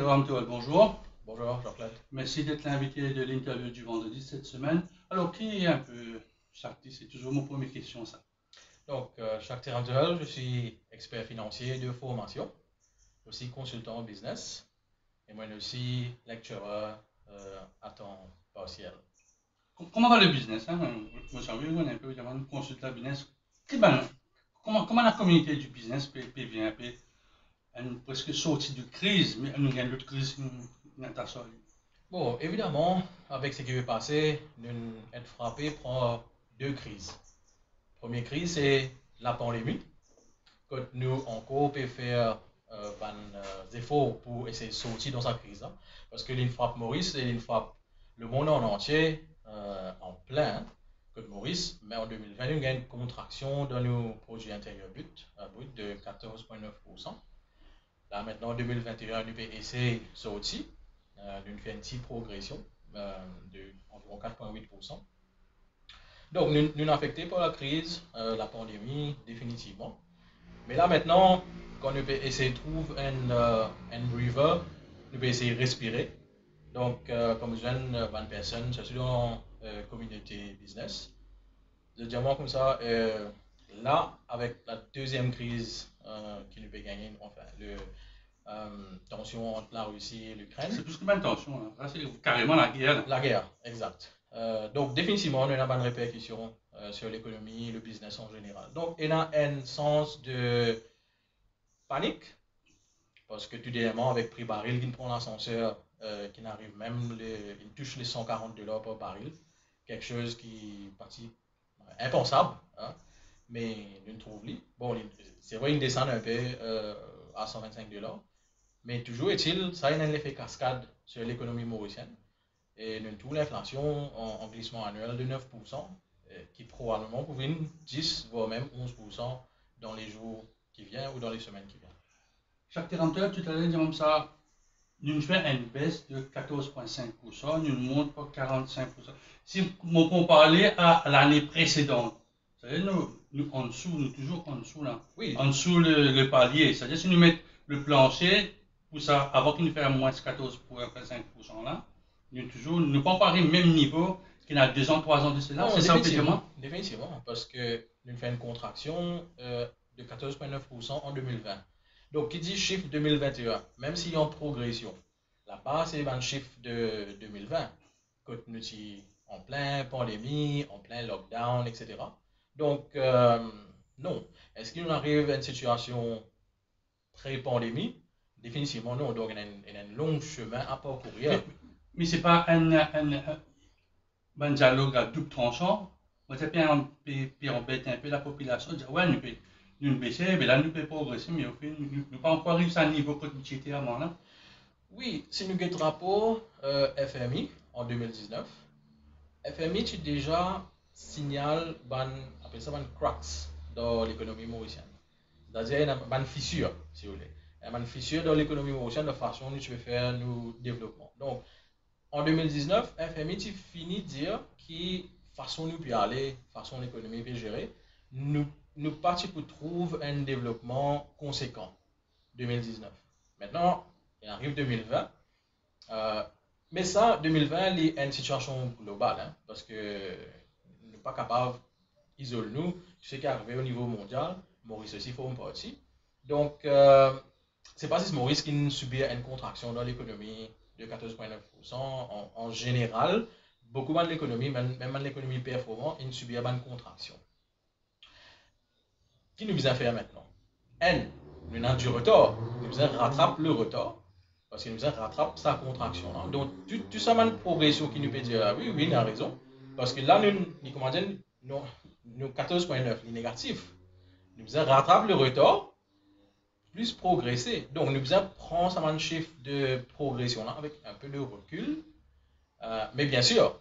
Jérôme Théold, bonjour. Bonjour Jean-Claude. Merci d'être l'invité de l'interview du vendredi cette semaine. Alors, qui est un peu Shakti? C'est toujours mon première question, ça. Donc, Shakti Ramdewal, je suis expert financier de formation, aussi consultant en business, et moi aussi lecturer à temps partiel. Comment va le business? Moi, j'ai envie de un peu, évidemment, consulter le business. Comment la communauté du business peut venir un peu, presque sortir de crise, mais nous avons l'autre crise, nous avons. Bon, évidemment, avec ce qui va passer, nous être frappé par deux crises. Première crise, c'est la pandémie, que nous encore peut faire des efforts pour essayer de sortir dans cette crise. Parce que l'une frappe Maurice et l'une frappe le monde en entier en plein. Que Maurice, mais en 2020, il y a une contraction dans nos produits intérieurs brut de 14,9%. Là, maintenant, en 2021, nous peut essayer de sortir. Nous fait une petite progression d'environ 4,8%. Donc, nous sommes affectés par la crise, la pandémie, définitivement. Mais là, maintenant, quand nous peut essayer de trouver un river, nous peut essayer de respirer. Donc, comme jeune, bonne personne, surtout dans la communauté business, je dis moi comme ça, là, avec la deuxième crise qui nous peut gagner, enfin, tension entre la Russie et l'Ukraine. C'est plus que une tension, hein. Là, c'est carrément la guerre. La guerre, exact. Donc, définitivement, on a une bonne répercussion sur l'économie et le business en général. Donc, il y a un sens de panique, parce que tout dernièrement, avec prix baril qui prend l'ascenseur, qui n'arrive même, il touche les $140 par baril, quelque chose qui est parti impensable, hein, mais nous trouvons. Bon, c'est vrai, il descend un peu à $125, mais toujours est-il, ça a un effet cascade sur l'économie mauricienne. Et nous trouvons l'inflation en glissement annuel de 9%, qui probablement pourrait être 10 voire même 11% dans les jours qui viennent ou dans les semaines qui viennent. Chaque terrain, tout à l'heure, disons ça, nous faisons une baisse de 14,5%, nous monte par 45%. Si on compare à l'année précédente, c'est-à-dire nous en dessous, nous toujours en dessous là, oui. En dessous le palier, c'est-à-dire si nous mettons le plancher, pour ça, avant qu'il nous fasse moins 14,5% là, nous toujours, nous comparons le même niveau qu'il y a 2 ans, 3 ans de cela, c'est ça définitivement. Définitivement, parce que nous faisons une contraction de 14,9% en 2020. Donc, qui dit chiffre 2021, même s'il y a une progression, la base c'est un chiffre de 2020, quand nous sommes en plein pandémie, en plein lockdown, etc. Donc, non. Est-ce qu'il nous arrive à une situation pré-pandémie? Définitivement non. Donc, il y a un long chemin à parcourir. Mais ce n'est pas un dialogue à double tranchant. On peut embêter un peu la population, dire ouais, nous baisser, mais là nous pouvons progresser, mais au fait, nous ne pas encore réussi à un niveau que nous étions avant là. Oui, si nous avons rapport FMI en 2019, FMI tu déjà signale appelle ça cracks dans l'économie mauricienne. C'est-à-dire il y a une fissure, si vous voulez. Il y a une fissure dans l'économie mauricienne de façon dont tu veux faire nos développements. Donc, en 2019, FMI tu finis de dire que façon nous peut aller, façon l'économie peut gérer, nous partis pour trouver un développement conséquent. 2019. Maintenant, il arrive 2020. Mais ça, 2020, il y a une situation globale, hein, parce que nous ne sommes pas capables d'isoler nous. Ce qui est arrivé au niveau mondial, Maurice aussi fait une partie. Donc, c'est pas si Maurice qui subit une contraction dans l'économie de 14,9%. En général, beaucoup de l'économie, même l'économie performante, il subit une contraction. Qui nous vient faire maintenant? Nous avons du retard. Nous rattrape le retard. Parce que nous rattrape sa contraction. Hein. Donc, tout ça, une progression qui nous peut dire, oui, il a raison. Parce que là, nous 14,9, il est négatif. Nous rattrape le retard, plus progresser. Donc, nous prendre ça chiffre de progression là, avec un peu de recul. Mais bien sûr,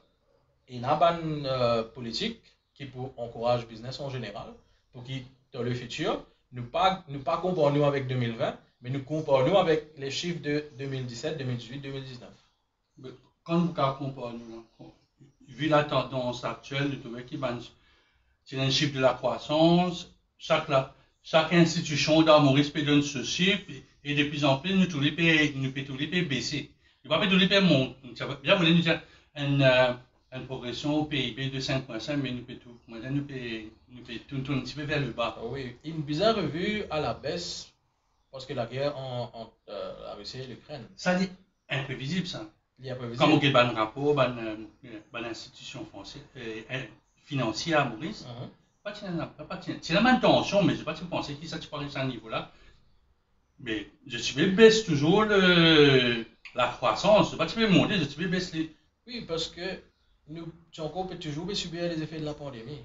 il y a une politique qui encourage le business en général, pour qui, dans le futur, nous pas comparons avec 2020, mais nous comparons avec les chiffres de 2017, 2018, 2019. Mais quand vous comparez, vu la tendance actuelle, vous trouvez qu'il y a un chiffre de la croissance, chaque institution dans Maurice peut donner ce chiffre, Et de plus en plus, nous tous les pays baisser. Nous ne pas tous les pays monter. Ça veut dire, nous dire une progression au PIB de 5,5, mais nous pouvons tout un petit peu vers le bas. Oui, une bizarre revue à la baisse parce que la guerre entre la Russie et l'Ukraine. Ça dit imprévisible, ça. Il est imprévisible. Comme on a un rapport, une institution financière à Maurice, c'est la même tension, mais je ne sais pas si vous pensez que ça tu parles à ce niveau-là. Mais je suis baisse toujours la croissance, je ne sais pas si tu peux monter, je suis baisse les. Oui, parce que nous peut toujours subir les effets de la pandémie.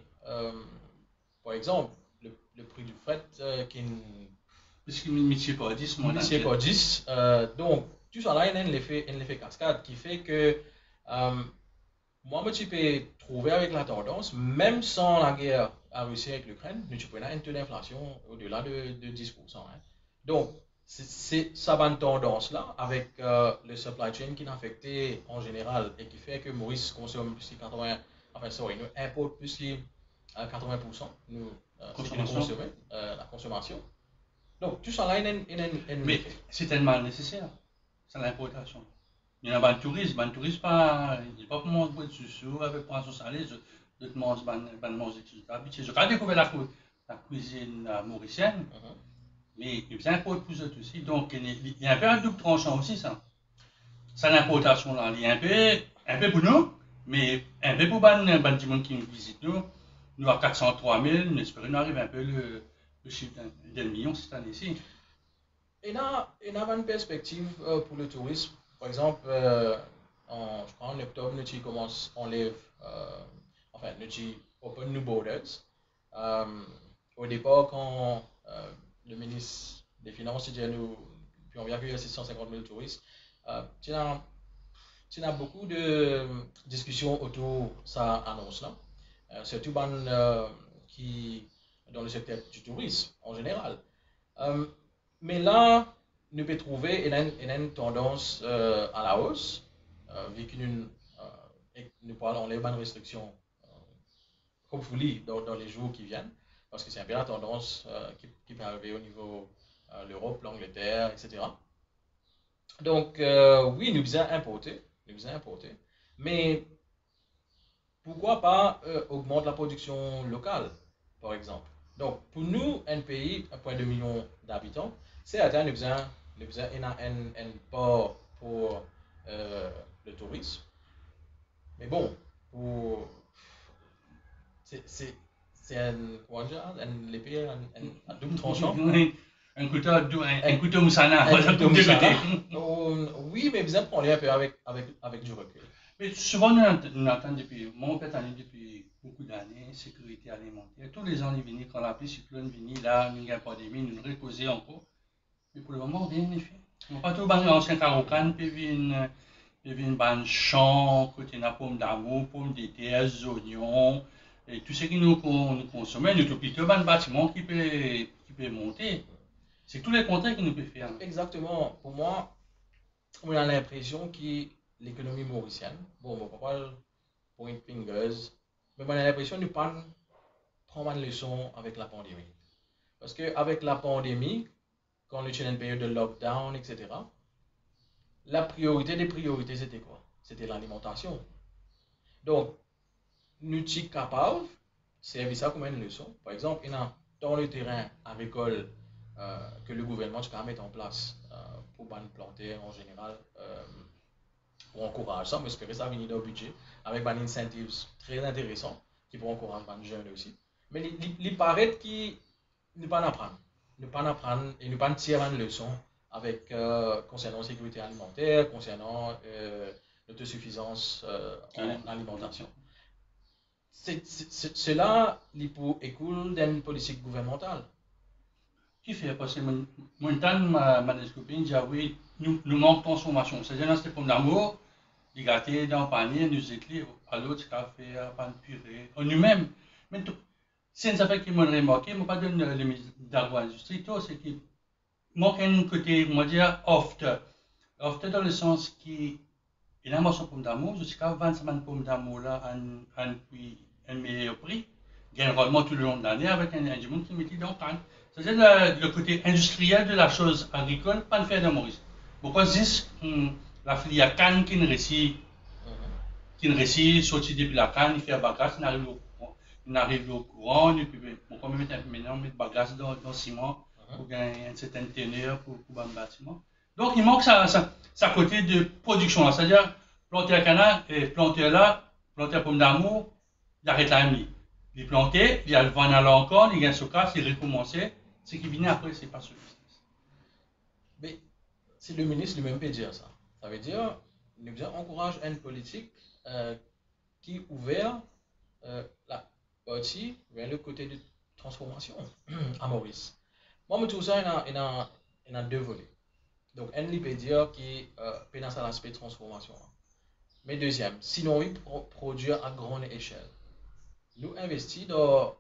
Par exemple, le prix du fret qui parce que ne pas 10, moi. Ne pas 10. Donc, tout ça là, il y a un effet cascade qui fait que moi, je peux trouver avec la tendance, même sans la guerre à Russie avec l'Ukraine, nous pouvons avoir un taux d'inflation au-delà de 10%. Hein. Donc, c'est ça va une tendance là, avec le supply chain qui est affecté en général et qui fait que Maurice consomme plus de 80%, enfin, sorry, nous importe plus de 80%, nous consommons la consommation. Donc, tout ça là, il y a un mais c'est tellement nécessaire, c'est l'importation. Il y a un tourisme, pas, il n'y a pas pour manger de sucre avec poisson salé, de manger, manger tout ça. Je n'ai découvert la cuisine mauricienne, mais il y a un plus de aussi. Donc, il y a un peu un double tranchant aussi, ça. C'est l'importation là. Il y a un peu pour nous, mais un peu pour les gens qui nous visitent nous. Nous, à 403 000, nous espérons arriver un peu le chiffre d'un million cette année-ci. Il y a une perspective pour le tourisme. Par exemple, je crois en octobre, nous commence, on lève, enfin, nous open new borders. Au départ, quand le ministre des Finances dit nous, puis on vient accueillir 650 000 touristes, il y a beaucoup de discussions autour de cette annonce-là, surtout qui dans le secteur du tourisme en général. Mais là, nous pouvons trouver une tendance à la hausse, vu que nous parlons des bonnes restrictions, hopefully, dans les jours qui viennent, parce que c'est un peu la tendance qui peut arriver au niveau de l'Europe, l'Angleterre, etc. Donc, oui, nous devons importer, mais pourquoi pas augmenter la production locale, par exemple. Donc, pour nous, un pays, 1,2 million d'habitants, c'est atteindre un port pour le tourisme. Mais bon, c'est l'épée à double tranchant. Un couteau moussana. Oui, mais vous en prenez un peu avec du recul. Mais souvent, nous entendons depuis, mon père depuis beaucoup d'années, sécurité alimentaire. Tous les ans, ils viennent, quand la pluie cyclone vient, là, nous n'avons pas pandémie, nous nous reposer encore. Mais pour le moment, rien n'est fait. On va pas tout dans l'ancien Carocan, puis vient un champ, côté la pomme d'amour, pomme de terre, oignons, et tout ce que nous consommons, nous avons plutôt un bâtiment qui peut monter. C'est tous les contrats que nous pouvons faire. Exactement. Pour moi, on a l'impression que l'économie mauricienne, bon, on ne va pas point fingers, mais on a l'impression de ne pas prendre une leçon avec la pandémie. Parce qu'avec la pandémie, quand on est dans une période de lockdown, etc., la priorité des priorités, c'était quoi? C'était l'alimentation. Donc, nous sommes capables de servir ça comme une leçon. Par exemple, il y a dans le terrain agricole que le gouvernement peut mettre en place pour planter en général, pour encourager ça. Mais j'espère que ça va venir dans le budget avec des incentives très intéressants qui pourront encourager les jeunes aussi. Mais il paraît qu'il ne pas apprendre. Ne pas apprendre et ne pas tirer une leçon avec concernant la sécurité alimentaire, concernant l'autosuffisance en alimentation. Cela écoule d'une politique gouvernementale. Qui fait parce que mon temps, ma copine dit oui, nous manquons de transformation. C'est-à-dire, c'était pour l'amour, les gâtés dans le panier, nous éclairer à l'autre café, à pas de purée, nous-mêmes. Mais c'est une affaire qui m'a remarqué, je ne pas donner le ministre d'agro-industrie, c'est qu'il manque un côté, on va dire, after dans le sens qu'il y a un morceau de pomme d'amour, jusqu'à 20 semaines de pomme d'amour là, un meilleur prix, il y a un rendement tout le long de l'année avec un monde qui met dans le temps. C'est-à-dire le côté industriel de la chose agricole, pas le faire de Maurice. Pourquoi dis la filière canne qui ne réussit, sortir depuis la canne, il fait un bagage, il n'arrive au courant, il peut pourquoi maintenant mettre bagage dans le ciment pour gagner une certaine teneur pour un bâtiment. Donc il manque sa côté de production, c'est-à-dire planter un canard et planter là, planter un pomme d'amour, il arrête la nuit. Il est planté, il a le vent à encore, il gagne ce cas, il recommence. Ce qui vient après, c'est pas ce business. Mais si le ministre lui-même peut dire ça, ça veut dire nous encourage une politique qui ouvert la partie vers le côté de transformation à Maurice. Moi, tout ça, il y a deux volets. Donc, un peut dire qui pénètre l'aspect de transformation. Mais deuxième, si on veut produire à grande échelle, nous investissons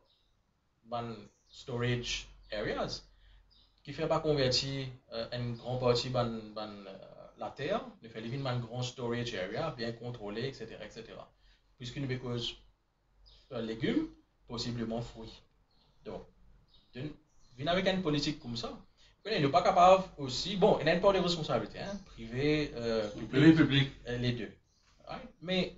dans storage areas qui ne fait pas convertir une grande partie de la terre, nous fait une grande storage area bien contrôlée, etc. Puisque nous avons légumes, possiblement fruits. Donc, venir avec une politique comme ça, nous ne sommes pas capables aussi, bon, il y a une part de responsabilité, hein, privé, public, les deux. Right? Mais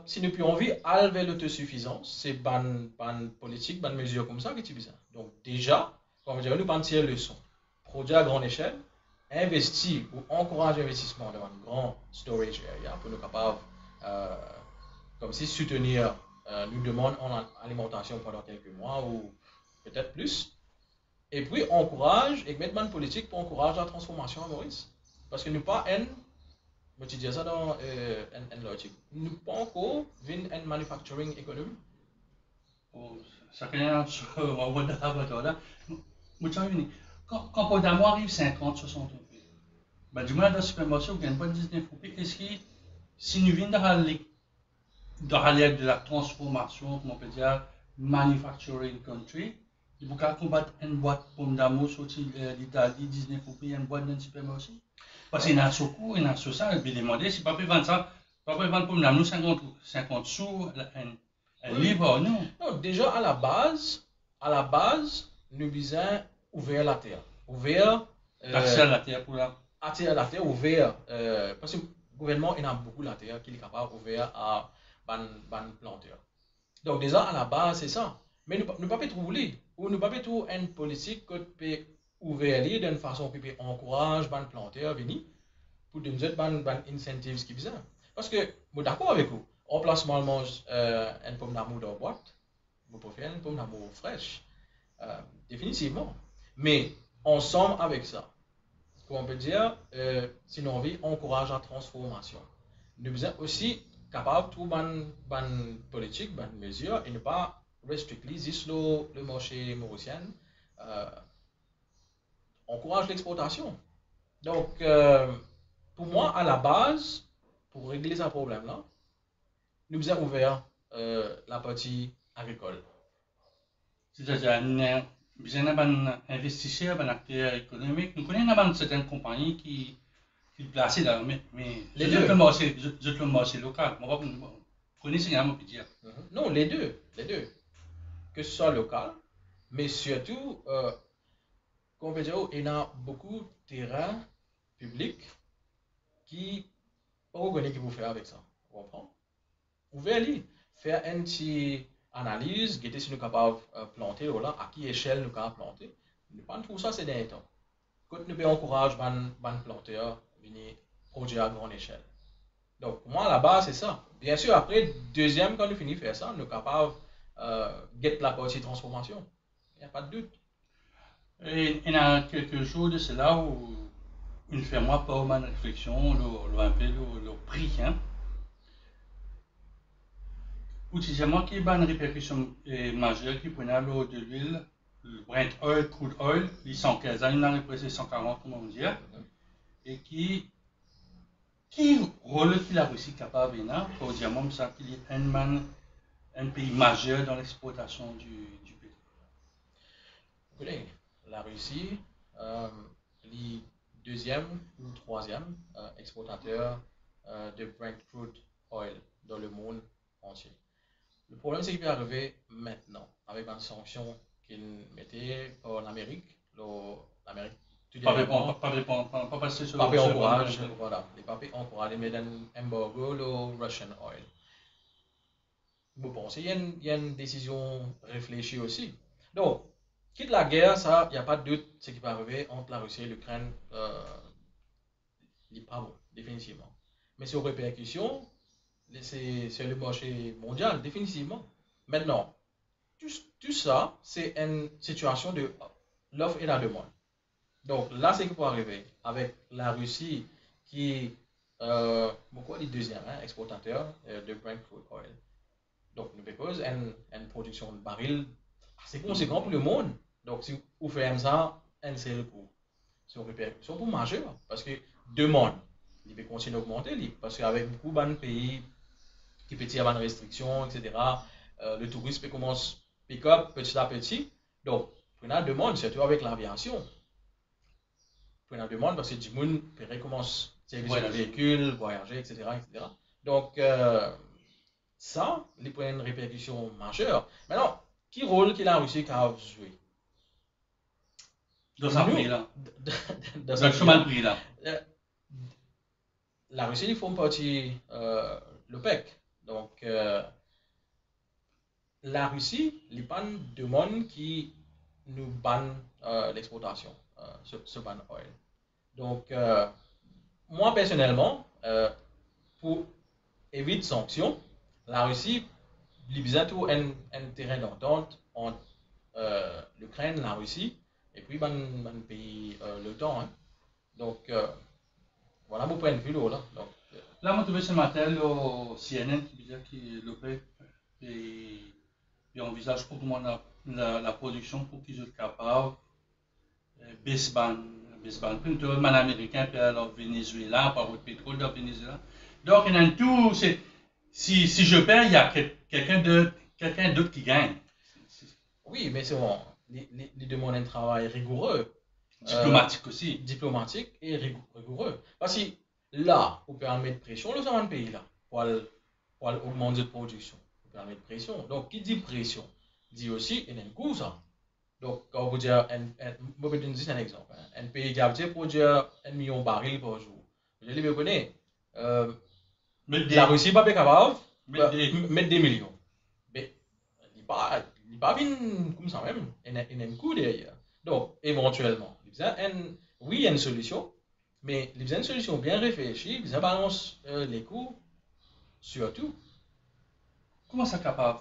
si nous avons envie d'élever l'autosuffisance, c'est une politique, une mesure comme ça qui est besoin. Donc déjà, comme je dis, nous avons une leçon. Produire à grande échelle, investir ou encourager l'investissement dans un grand storage area pour nous capables, comme si soutenir, nous demande en alimentation pendant quelques mois ou peut-être plus. Et puis encourage et mettre une politique pour encourager la transformation à Maurice. Parce que nous pas je dis ça dans une logique. Nous pas encore une manufacturing economy. Ça crée un quand Podamo arrive 50, 60 roupies, ben, du moins dans le supermarché, vous gagnez pas 19 roupies. Est-ce que si nous venons de la transformation, comme on peut dire, manufacturing country, il faut combattre une boîte pomme d'amour sortie d'Italie, 19 roupies, une boîte dans le supermarché? Parce qu'il y a un secours, il y a un ça, il peut demander si pas peut vendre ça, pas peut vendre pomme d'amour 50 sous, un livre, non? Non, déjà à la base, nous visons ouvrir la terre. Ouvrir. Accès à la terre pour la. Accès à la terre, ouvert. Parce que le gouvernement, il a beaucoup de la terre qu'il est capable d'ouvrir à ban planteur. Donc déjà à la base, c'est ça. Mais nous ne pouvons pas trouver, ou nous ne pouvons pas trouver une politique qui peut ouvrir d'une façon qui peut encourager ban planteur à venir pour nous donner ban incentives qui besoin. Parce que, je suis d'accord avec vous, en placement mange une pomme d'amour dans la boîte, vous pouvez faire une pomme d'amour fraîche, définitivement. Mais ensemble avec ça, on peut dire, si nous envie encourage la transformation. Nous sommes aussi capables de trouver une politique, une mesure, et ne pas restricter juste le marché mauricien. Encourage l'exportation. Donc, pour moi, à la base, pour régler ce problème-là, nous avons ouvert la partie agricole. C'est-à-dire, nous avons un investisseur, un acteur économique. Nous connaissons certaines compagnies qui placent là, mais les deux. Le marché local. Vous connaissez ce que je peux dire? Non, les deux. Que ce soit local, mais surtout, comme on peut dire, il y a beaucoup de terrains publics qui reconnaissent qu'il faut faire avec ça. Vous comprenez? Vous pouvez aller faire une petite analyse, guetter si nous sommes capables de planter, voilà, à quelle échelle nous sommes capables de planter. Nous ne pouvons pas ça ces derniers temps. Quand nous encourageons les planteurs à venir produire à grande échelle. Donc, pour moi, à la base, c'est ça. Bien sûr, après, deuxième, quand nous finissons de faire ça, nous sommes capables de guetter la partie transformation. Il n'y a pas de doute. Et il y a quelques jours de cela où une fait moi pas une réflexion, le prix. Hein. Utilisement qui a une répercussion majeure qui prenait l'eau de l'huile, le Brent oil, crude oil, les 115 ans, il a représenté 140, comment on dit, et qui rôle qu'il a réussi capable pour dire même ça qu'il est un pays majeur dans l'exportation du pétrole. Écoutez, la Russie, le deuxième ou troisième exportateur de Brent crude oil dans le monde entier. Le problème, c'est qu'il peut arriver maintenant, avec une sanction qu'il mettait en Amérique, l'Amérique tout Pas dernièrement, répondre, pas passer sur papé sur- encourage, voilà, les papés encouragent de mettre un embargo le Russian oil. Vous pensez, il y a une décision réfléchie aussi. Donc, quitte la guerre, ça, il n'y a pas de doute, ce qui va arriver entre la Russie et l'Ukraine, n'est pas bon, définitivement. Mais sur répercussions, c'est le marché mondial, définitivement. Maintenant, tout ça, c'est une situation de l'offre et la demande. Donc là, c'est ce qui peut arriver avec la Russie qui est le deuxième exportateur de Brent crude oil. Donc, nous proposons une production de barils assez conséquente pour le monde. Donc, si vous faites ça, c'est le coût. C'est une répercussion pour majeure. Parce que demande, il peut continuer d'augmenter. Parce qu'avec beaucoup de pays qui peuvent avoir des restrictions, etc., le tourisme commence pick-up petit à petit. Donc, pour la demande, surtout avec l'aviation. Pour la demande, parce que du monde commence à servir le véhicule, voyager, etc., etc. Donc, ça, il prend une répercussion majeure. Maintenant, quel rôle que la Russie a joué dans un prix là? Dans un chemin de prix là. La Russie, ils font partie l'OPEC. Donc, la Russie, il n'y a pas de monde qui nous banne l'exportation, ce ban oil. Donc, moi personnellement, pour éviter sanctions, la Russie, il y a un terrain d'entente entre l'Ukraine, la Russie, et puis le pays, l'OTAN. Hein. Donc, voilà mon point de vue là. Donc, là, moi, trouvé ce matin le CNN qui disait que l'OPEC envisage pour comment la production pour qu'ils soient capables de baisser plutôt le américain puis alors Venezuela, par le pétrole de Venezuela. Donc, il y a tout, si je perds, il y a quelqu'un d'autre qui gagne. Oui, mais c'est bon. Il demande un travail rigoureux. Diplomatique aussi. Diplomatique et rigoureux. Parce que là, on peut mettre pression dans un pays là, pour augmenter la production. On peut mettre pression. Donc, qui dit pression, dit aussi, il y a un coût ça. Donc, quand vous dites, je vais donner un exemple. Hein. Un pays qui a produit 1 million de barils par jour. Je le connais. La Russie n'est pas capable de mettre des millions. Mais il n'est pas comme ça même. Il y a un coût derrière. Donc, éventuellement, oui, il y a une solution, mais il y a une solution bien réfléchie, il balance les coûts surtout. Comment ça capable?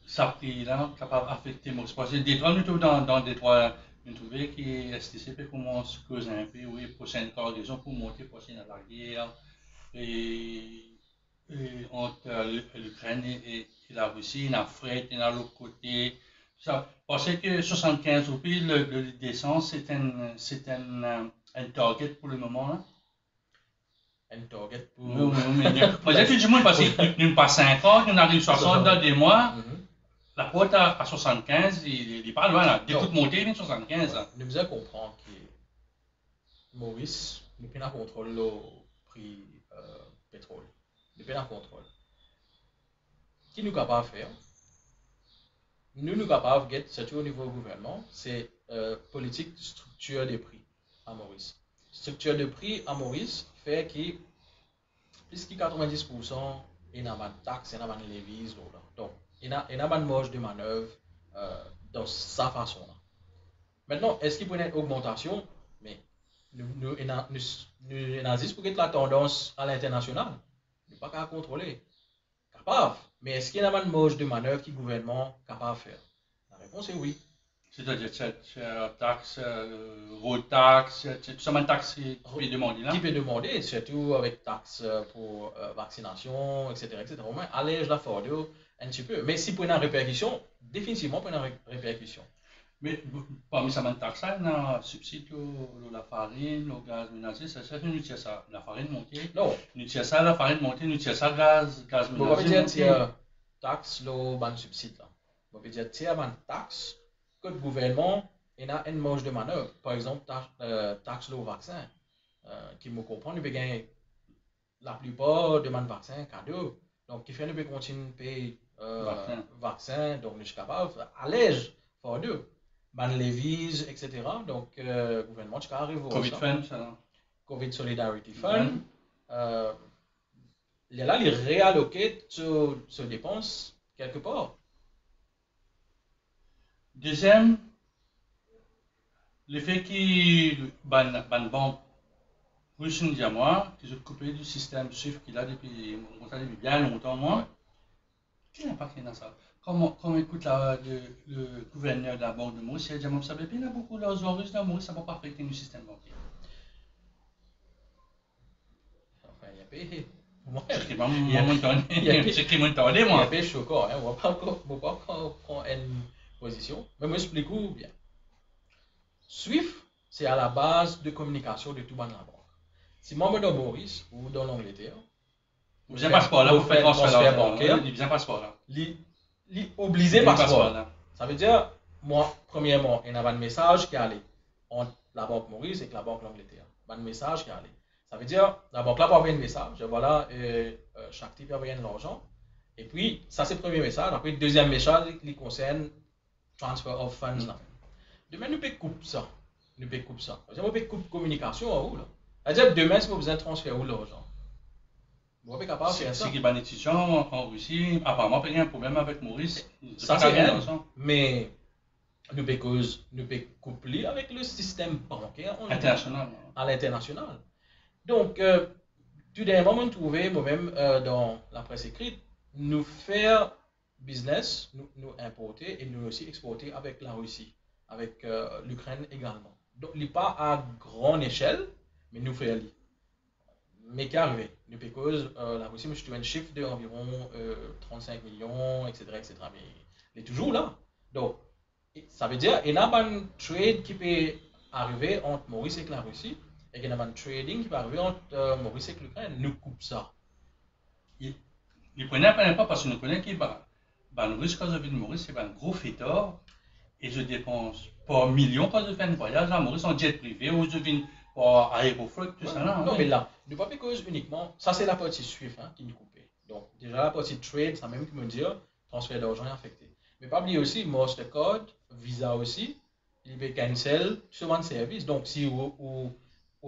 Ça prix là, capable d'affecter mon parce que Détroit, nous dans Détroit, nous trouvons que STCP commence à causer un peu, oui, prochaine cargaison pour monter, prochaine à la guerre, et entre l'Ukraine et la Russie, la fret, et de l'autre côté. Ça, parce que 75 roupies, le descente, c'est un target pour le moment là. Un target pour. Moi, j'ai tout le monde parce que nous passons 50, nous arrivons 60 dans des mois. La quote à 75, il n'est pas loin là. Des toutes montées, mais 75. Là. Nous devons comprendre que Maurice, nous prenons contrôle le prix pétrole. Nous prenons contrôle. Ce que nous sommes capables de faire, nous sommes capables de surtout au niveau du gouvernement, c'est politique structure des prix à Maurice. Structure de prix à Maurice fait que plus que 90% il y a une taxe, il y a une lévise. Donc, il y a une marge de manœuvre dans sa façon. Là. Maintenant, est-ce qu'il peut y avoir une augmentation? Mais nous avons pour la tendance à l'international. Nous ne pouvons pas contrôler. Capable. Mais est-ce qu'il y a une marge de manœuvre que le gouvernement est capable de faire? La réponse est oui. C'est-à-dire cette taxe, road tax, tout ça, une taxe qui peut demander là? Qui peut demander, surtout avec taxe pour vaccination, etc. Au moins, allège la fardeau un petit peu. Mais si pour une répercussion, définitivement pour une répercussion. Mais parmi ces taxes, il y a un subside la farine, le gaz ménager, c'est ça que nous tirons ça, la farine montée. Non. Nous tirons ça, la farine montée, nous tirons ça, gaz ménager. On va dire taxe, le ban subside. On va dire tiers ban taxe que le gouvernement a une marge de manœuvre. Par exemple, taxe le vaccin. Qui me comprend, nous peut gagner la plupart de mon vaccin cadeau. Donc, qui fait nous peut continuer à payer vaccin. Donc, nous sommes capables, allège fois deux. Ban levies, etc. Donc, le gouvernement, tu arrive Covid Fund, ça. Covid Solidarity Fund. Il y a là, les réallocate ce dépenses quelque part. Deuxième, le fait qu'il ban banque russe nous à moi, qu'ils ont coupé du système SWIFT qu'il a depuis bien longtemps, moi. Quel impact il y a dans ça? Comment écoute le gouverneur de la Banque de Maurice, il a dit, vous savez, il y a beaucoup d'argent russe dans Maurice, ça ne va pas affecter le système bancaire. Enfin, il y a payé. Ce qui m'a entendu, moi. Il y a payé choquant, hein. On ne va pas prendre une position. Mais je m'explique bien. SWIFT, c'est à la base de communication de tout le monde dans la banque. Si moi, dans Maurice ou dans l'Angleterre, vous avez un passeport là, vous faites transfert bancaire, il y a un passeport là. Obligé passeport. Ça veut dire, moi, premièrement, il y a un message qui est allé entre la banque Maurice et la banque l'Angleterre. Un message qui est allé. Ça veut dire, la banque là va envoyer un message, voilà, chaque type envoie de l'argent. Et puis, ça c'est le premier message. Après, le deuxième message qui concerne transfer of funds. Demain, nous pouvons couper ça. Nous pouvons couper ça. Nous pouvons couper communication en haut. C'est-à-dire, demain, si vous avez besoin de transférer où l'argent. Vous êtes capable de faire ça. Si vous avez une étudiant en Russie, apparemment, il y a un problème avec Maurice. Ça, c'est rien. Mais nous pouvons coupler avec le système bancaire international. À l'international. Donc, tout d'un moment, trouver moi-même dans la presse écrite, nous faire business, nous importer et nous aussi exporter avec la Russie, avec l'Ukraine également. Donc, il n'est pas à grande échelle, mais nous faisons. Mais qui arrive, depuis cause la Russie me trouve un chiffre d'environ 35 millions, etc., etc. Mais il est toujours là. Donc, ça veut dire qu'il y a un trade qui peut arriver entre Maurice et la Russie, et qu'il y a un trading qui peut arriver entre Maurice et l'Ukraine. Nous coupe ça. Il ne prenait pas parce que nous connaissons qu'il le Russe, quand je vis de Maurice, c'est un gros fêteur, et je dépense pas millions quand je fais un voyage à Maurice en jet privé, ou je viens pour aéroflot, tout ça là. Non, mais là, ne pas cause uniquement, ça c'est la partie SWIFT qui nous coupe. Donc, déjà la partie trade, ça même qui me dit, transfert d'argent est affecté. Mais pas oublier aussi, Mastercard, Visa aussi, il peut cancel sur un service. Donc, si ou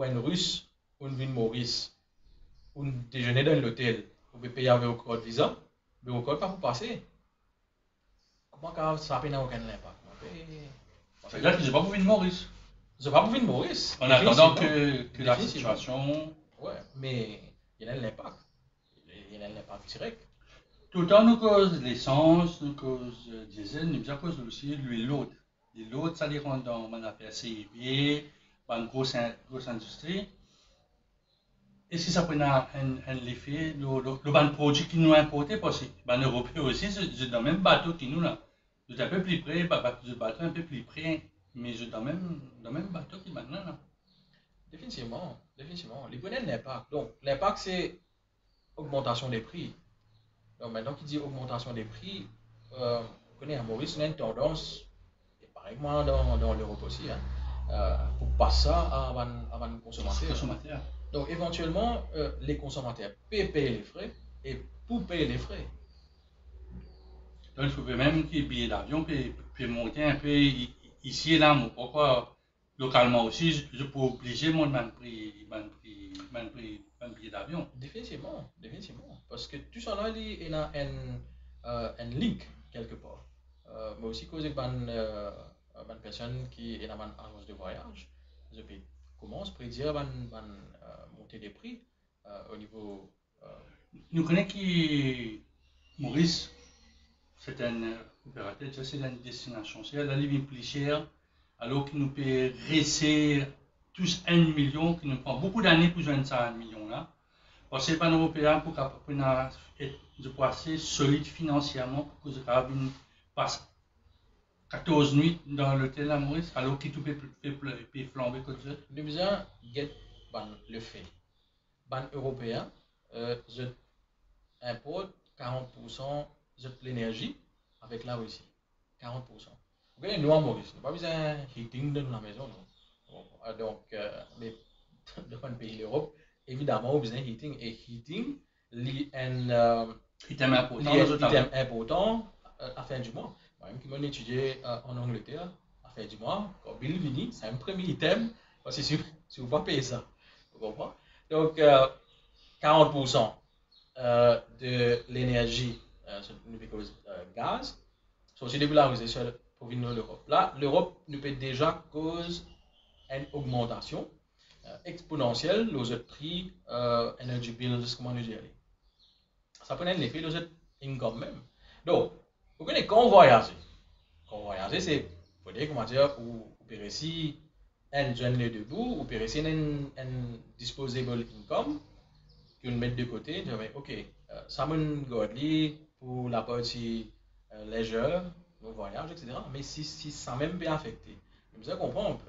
un Russe, ou une Maurice, ou déjeuner dans l'hôtel, vous pouvez payer avec votre Visa, mais votre code pas pour passer. Comment ça n'a aucun impact? C'est-à-dire que je n'ai pas pour venir Maurice. Je n'ai pas pour venir Maurice. En attendant que la situation. Ouais, mais il y a un impact. Il y a un impact direct. Tout le temps, nous cause l'essence, nous cause diesel, nous cause aussi l'huile lourde. L'huile lourde, ça les rend dans mon affaire CIV, une grosse industrie. Est-ce que ça prend un effet, le produit qui nous a importé, parce que les Européens aussi, c'est dans le même bateau que nous là. C'est un peu plus près, le bateau un peu plus près, mais c'est dans le même bateau que maintenant là. Définitivement. Les prenez l'impact. Donc, l'impact, c'est augmentation des prix. Donc, maintenant qu'il dit augmentation des prix, on connaît à Maurice, on a une tendance, et pareillement dans l'Europe aussi, pour passer ça avant le consommateur. Donc, éventuellement, les consommateurs peuvent payer les frais, et pour payer les frais. Donc, il faut même que les billets d'avion puissent monter un peu ici et là, mais pourquoi localement aussi, je peux obliger mon billet d'avion. Définitivement. Parce que tout ça là, il y a un link quelque part. Mais aussi cause une personne qui est dans une agence de voyage, je commence à prédire monter des prix au niveau. Nous connaissons que Maurice, c'est un opérateur, c'est une destination. C'est la ligne plus chère, alors qu'il nous peut rester tous 1 million, qui nous prend beaucoup d'années pour joindre ça à 1 million là. Parce que les Européens pour être assez solide financièrement pour que nous passe 14 nuits dans l'hôtel à Maurice, alors qu'il peut flamber comme ça. Nous besoin de le fait. Les Européens, je importe 40% de l'énergie avec la Russie. 40%. Vous voyez, nous en Maurice, nous n'avons pas besoin de heating dans la maison. Non? Donc, mais dans le pays d'Europe, évidemment, on a besoin de heating. Et heating, c'est un item important à la fin du mois. Par exemple, qui m'ont étudié en Angleterre, à faire du mois, quand Bill vini, c'est un premier item, parce que si vous ne pas payer ça, vous comprenez? Donc, 40% de l'énergie, nous payons gaz, c'est aussi débularisé pour venir de l'Europe. Là, l'Europe nous paye déjà cause une augmentation exponentielle aux autres prix, energy bills, comment nous dire. Ça peut être l'effet de cette income même. Donc, vous connaissez quand voyager, c'est, faut dire, comment dire, ou réussir un jeune debout, ou réussir un disposable income, que vous mettez de côté, vous dites, ok, ça me garde pour la partie légère, le voyage, etc. Mais si ça même bien affecté, vous allez comprendre,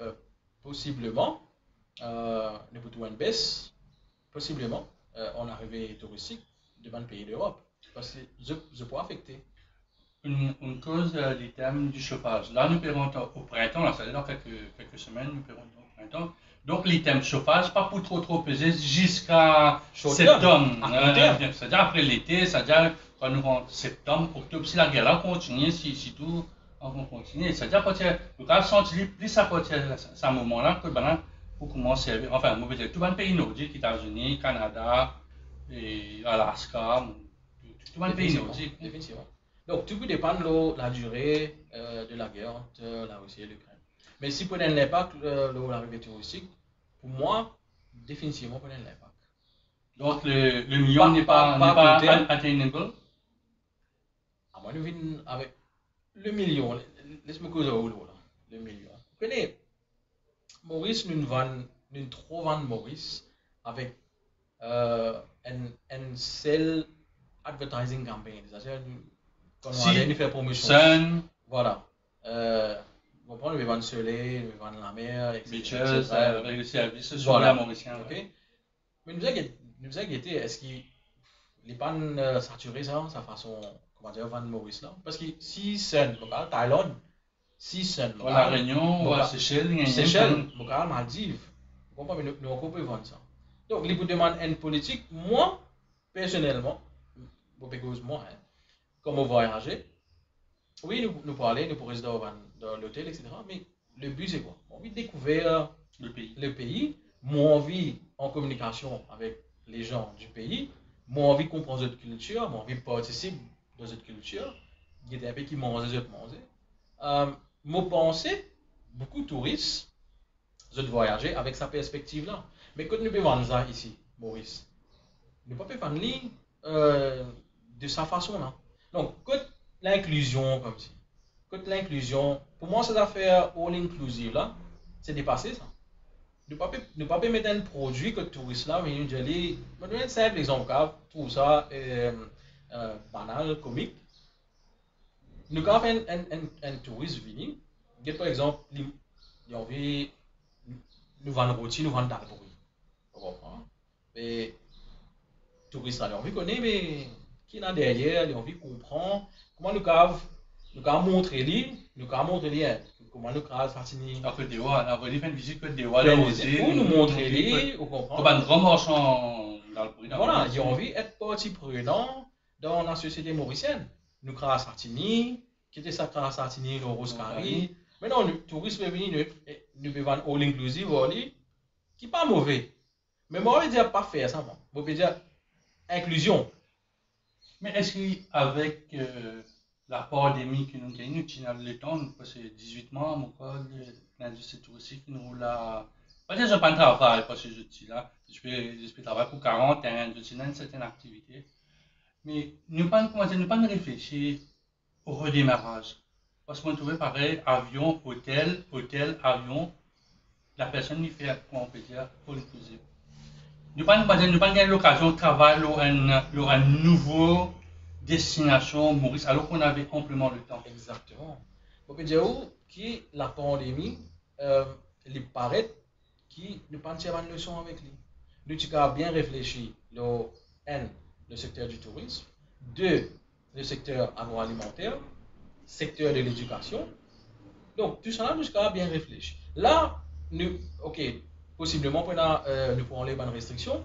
possiblement, nous pouvons une baisse, possiblement, en arrivée touristique devant le pays d'Europe. Parce que je peux affecter. Une cause des thèmes du chauffage. Là, nous paierons au printemps, là, ça veut dire dans quelques semaines, nous paierons au printemps. Donc, les thèmes chauffage, pas pour trop peser jusqu'à septembre. C'est-à-dire après l'été, c'est-à-dire quand nous rentrons septembre, octobre, si la guerre là continue, si tout on continue. C'est-à-dire quand nous avons senti plus à partir de ce moment-là que ben, pour commencer, enfin, on peut dire tout le pays nordique, États-Unis, Canada, et Alaska, tout le pays nordique. Définitivement. Donc, tout peut dépendre de la durée de la guerre entre la Russie et l'Ukraine. Mais si pour l'impact de l'arrivée touristique, pour moi, définitivement pour l'impact. Donc, le million n'est pas attainable? À moi, nous venons avec le million. Laisse-moi causer au là. Le million. Vous connaissez, Maurice, nous trop vendre Maurice avec un seul advertising campaign. C'est-à-dire, quand on allait faire promotion. Sun. Voilà. On prend le vendre soleil, le vendre la mer, etc. Beaches, avec le service sur la Mauricien. Okay. Mais nous avons guetté, est-ce que les pannes saturées, ça façon, comment dire, vendre Maurice là? Parce que si Sun, local, Thaïlande, si Sun, local, la Réunion, ou Seychelles, local, Maldives, vous comprenez, mais nous on peut vendre ça. Donc, les vous demandent une politique, moi, personnellement, moi, hein, comme voyager, oui, nous pouvons aller, nous pouvons rester dans l'hôtel, etc. Mais le but, c'est quoi? On envie de découvrir le pays, moi envie en communication avec les gens du pays, moi envie de comprendre notre culture, moi envie de participer dans cette culture. Il y a des pays qui mangent, les autres mangent. Moi, penser, beaucoup de touristes, de voyager avec sa perspective-là. Mais quand nous pouvons vendre ça ici, Maurice, nous ne pouvons pas vendre de sa façon-là. Donc, quand l'inclusion, comme si. Quand l'inclusion, pour moi, cette affaire all-inclusive là, c'est dépassé ça. Ne pas mettre un produit que le touriste là, mais je vais donner un simple exemple, je trouve ça banal, comique. Nous avons un touriste venu, par exemple, il a envie, nous vendons rôti, nous vendons d'alboury. Vous comprenez? Mais le touriste là, il a envie de connaître, mais qui est là derrière, il a envie de comprendre comment nous avons montré comment nous avons fasciné. Après, on a fait une visite Côte d'Ivoire, pour nous montrer, vous comprenez? Comme un grand marchand dans le pays. Voilà, il a envie d'être partie prenant dans la société mauricienne. Nous avons Sartini, qui était ça, Sartini, le Roscari. Maintenant, le touriste est venu, nous pouvons vendre all inclusive, qui n'est pas mauvais. Mais moi, je ne veux dire pas faire ça, je veux dire inclusion. Mais est-ce qu'avec la pandémie que nous gagnons, nous avons le temps, nous passons 18 mois, mon code, l'industrie touristique, nous l'a. Peut-être que je ne pas de travail parce que je suis là. Je peux travailler pour 40 ans, je suis dans une certaine activité. Mais nous pas réfléchir au redémarrage. Parce qu'on trouvait pareil, avion, hôtel, avion. La personne lui fait, comment on peut dire, all inclusive. Nous pas gagner l'occasion de travailler à une nouvelle destination Maurice, alors qu'on avait amplement le temps. Exactement. On peut dire que la pandémie, il paraît qui ne pas tirer une leçon avec lui. Nous avons bien réfléchi le secteur du tourisme, 2, le secteur agroalimentaire, secteur de l'éducation. Donc, tout ça, nous avons bien réfléchi. Là, possiblement, nous prenons les bonnes restrictions.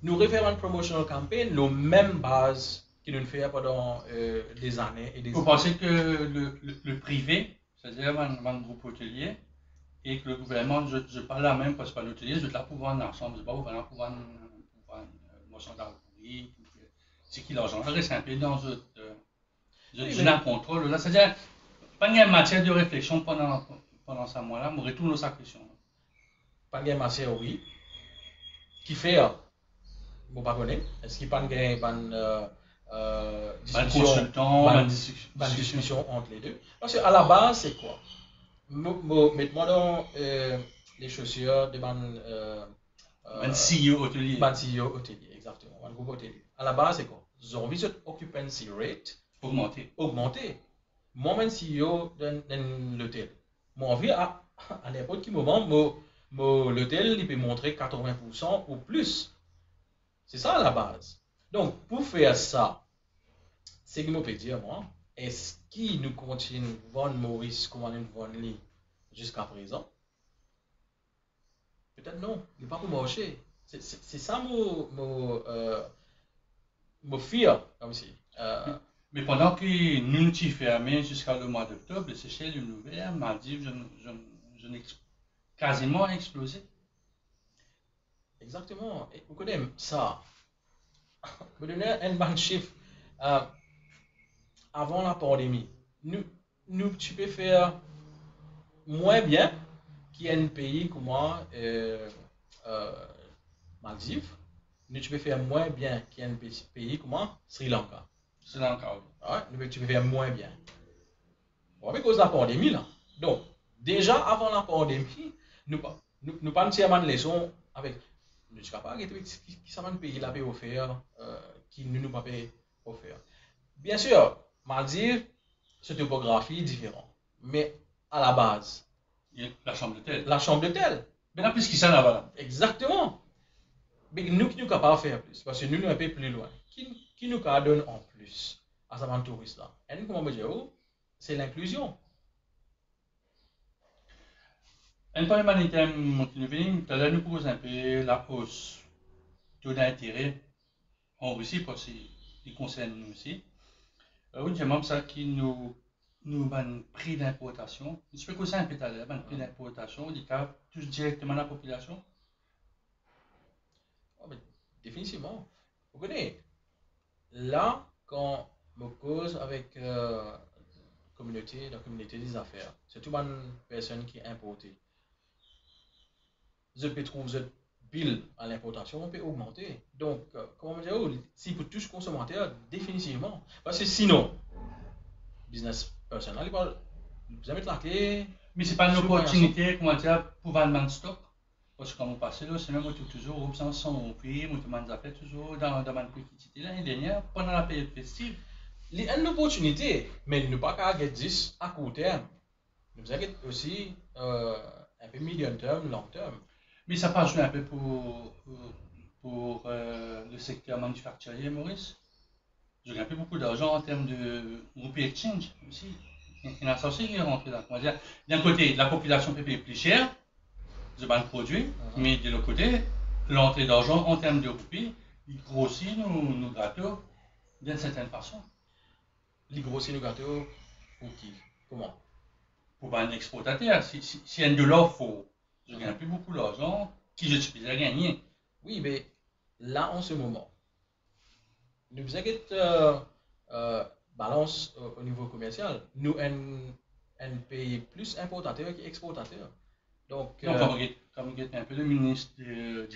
Nous refaisons une promotional campaign, nos mêmes bases qui nous fait pendant des années et des Vous années. pensez que le privé, c'est-à-dire un groupe hôtelier, et que le gouvernement, je parle là même parce que l'hôtelier, je là pour vendre ensemble, je ne sais pas pour vendre moisson d'alcoolique, c'est qui l'argent. Reste un peu dans un contrôle. Là, c'est-à-dire, pas une matière de réflexion pendant ce mois-là, on retourne sa question. Pas de matière, oui. Qui fait, vous pas connaître, est-ce qu'il n'y a pas de discussion entre les deux? Parce qu'à la base, c'est quoi? Mettez-moi dans les chaussures de CEO hôtelier. CEO hôtelier, exactement. Un groupe hôtelier. À la base, c'est quoi? Ils ont envie de occupancy rate augmenter. Moi, même CEO d'un l'hôtel. Moi, envie à n'importe quel moment, l'hôtel, il peut montrer 80% ou plus. C'est ça à la base. Donc, pour faire ça, c'est que je peux dire, moi, est-ce qu'il nous continue vendre Maurice comme on vend lui jusqu'à présent? Peut-être non, il n'est pas pour marcher. C'est ça mon fear, comme si. Mais pendant que nous nous fermés jusqu'à le mois d'octobre, les Seychelles ouvert, Maldives, je n'ai quasiment explosé. Exactement. Et vous connaissez ça. Je vais donner un bon chiffre. Avant la pandémie, tu peux faire moins bien qu'un pays comme moi, Maldives. Tu peux faire moins bien qu'un pays comme moi, Sri Lanka. Sri Lanka, oui. Ouais, tu peux faire moins bien. Bon, à cause de la pandémie, là. Donc, déjà avant la pandémie, nous pas une leçon avec. Nous ne sommes pas qui sont un pays là offert, qui ne nous pas offert. Bien sûr, Maldives, c'est une topographie différente. Mais à la base. La chambre d'hôtel. La chambre d'hôtel. Mais là, plus qu'il s'en là-bas. Exactement. Mais nous qui nous sommes pas faire plus, parce que nous un peu plus loin. Qui nous donne en plus à ce touriste là? Et nous, comment dire, c'est l'inclusion. Un point humanitaire, tout à l'heure, nous pose un peu la hausse taux d'intérêt en Russie, parce qu'il concerne nous aussi. Oui, j'ai même ça qui nous un prix d'importation. Je peux causer un peu tout à l'heure, un prix d'importation, il touche directement la population. Oh, mais définitivement. Vous connaissez, là, quand je cause avec la communauté des affaires, c'est tout une personne qui est importée. Je peux trouver ce bill à l'importation, on peut augmenter. Donc, comment dire, si pour tous consommateurs, définitivement. Parce que sinon, business personnel, vous allez mettre la clé. Mais c'est pas une opportunité, comment dire, pour vendre un stock. Parce que quand on passe là, c'est même toujours, on s'en son prix, on demande des affaires toujours dans une petite l'année dernière, pendant la période festive. Il y a une opportunité, mais nous pas qu'à 10 à court terme. Nous avons aussi un peu medium terme, long terme. Mais ça passe un peu pour le secteur manufacturier, Maurice. Je gagne beaucoup d'argent en termes de rupee exchange aussi. Il y a ça aussi qui est rentré là. D'un côté, la population peut payer plus cher, de bons produits, mais de l'autre côté, l'entrée d'argent en termes de roupies, il grossit nos gâteaux d'une certaine façon. Il grossit nos gâteaux pour qui? Comment? Pour un exportateur. Si un dollar faut, je gagne plus beaucoup d'argent qui je suis à gagner. Oui, mais là, en ce moment, nous faisons balance au niveau commercial. Nous, un pays plus importateur qu'exportateur. Donc, comme il est un peu le ministre de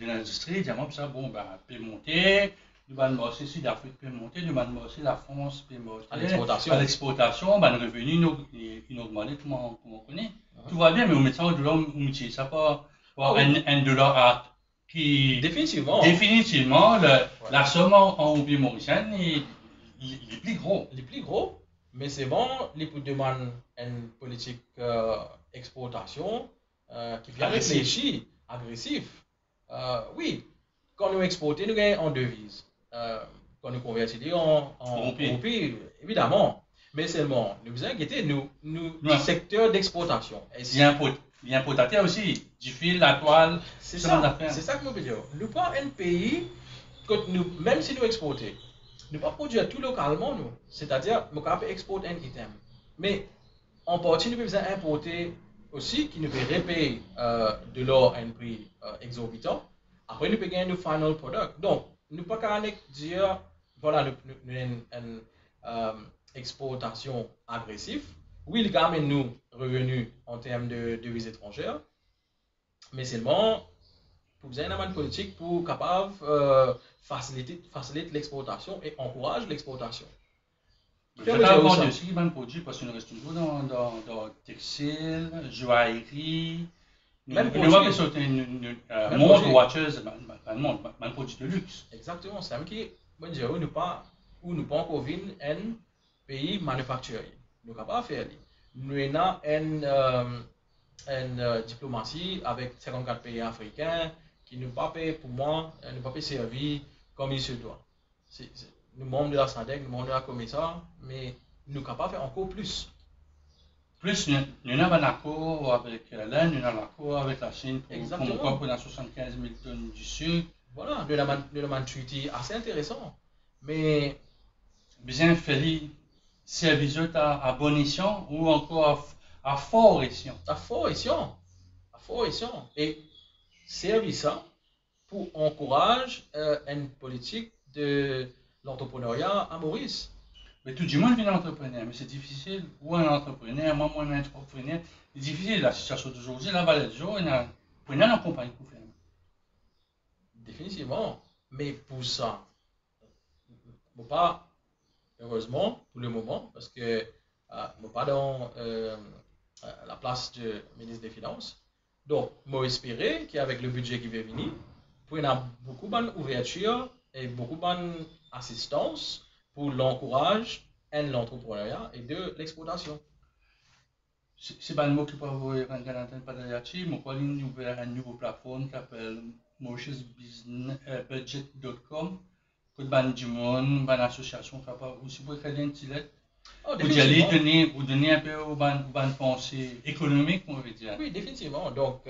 l'industrie, il dit ça, bon, ben, peut monter, nous allons bosser Sud-Afrique peut monter, nous allons bosser la France peut monter. À l'exportation, ben, le revenu, il augmente, comme on connaît. Tout va bien, mais on met ça au dollar, on utilise ça pour un dollar à qui. Définitivement, la somme en rupee mauricienne, il est plus gros. Il est plus gros, mais c'est bon, il demande une politique exportation qui vient réfléchir, agressif. Oui, quand nous exportons, nous gagnons en devise. Quand nous convertissons en rupee, évidemment. Mais seulement, nous vous inquiétez, nous secteur d'exportation. L'importateur aussi, du fil, la toile, c'est ça que nous veux dire. Nous pas un pays, même si nous exportons, Nous ne pas produire tout localement, nous. C'est-à-dire, nous pouvons exporter un item. Mais en partie, nous pouvons importer aussi, qui nous peut repayer de l'or à un prix exorbitant. Après, nous pouvons gagner le final product. Donc, nous ne pouvons pas dire, voilà, nous avons une exportation agressive. Oui, il gagne nous revenus en termes de devises étrangères, mais seulement pour vous avez une politique pour capable faciliter l'exportation et encourage l'exportation. Je vais aborder aussi les bons produits parce que nous restons toujours dans textile, joaillerie. Même nous va sauter une montre, watches, un produit de luxe. Exactement, c'est même qui, bon Dieu, nous pas encore venir un pays manufacturier. Nous ne pas faire. Nous avons une diplomatie avec 54 pays africains qui ne pas pour moi, ne pas servir comme il se doit. Nous membres de la SADC, nous membres de la Commission, mais nous ne pouvons pas faire encore plus. Plus, nous avons un accord avec l'Inde, nous avons un accord avec la Chine pour 75 000 tonnes du sucre. Voilà, nous avons un treaty assez intéressant. Mais bien faire service à bon escient ou encore à fort escient. À fort escient. Et servir ça pour encourager une politique de l'entrepreneuriat à Maurice. Mais tout le monde vient entrepreneur, mais c'est difficile pour un entrepreneur, moi, un entrepreneur, c'est difficile la situation d'aujourd'hui, la valeur du jour, il y a une compagnie pour faire. Définitivement, mais pour ça, pas heureusement pour le moment, parce que pas dans la place du ministre des Finances. Donc, moi espérer qu'avec le budget qui va venir, pour y avoir beaucoup d'ouverture et beaucoup d'assistance pour l'encourage et l'entrepreneuriat et de l'exportation. C'est pas le mot qui peut avoir un Canadien Padayati, mais pour une nouvelle plateforme qui s'appelle mauricebudget.com. Que du monde, une association capable aussi pour créer un petit lettre. Vous donner un peu une pensée économique, on veut dire. Oui, définitivement. Donc,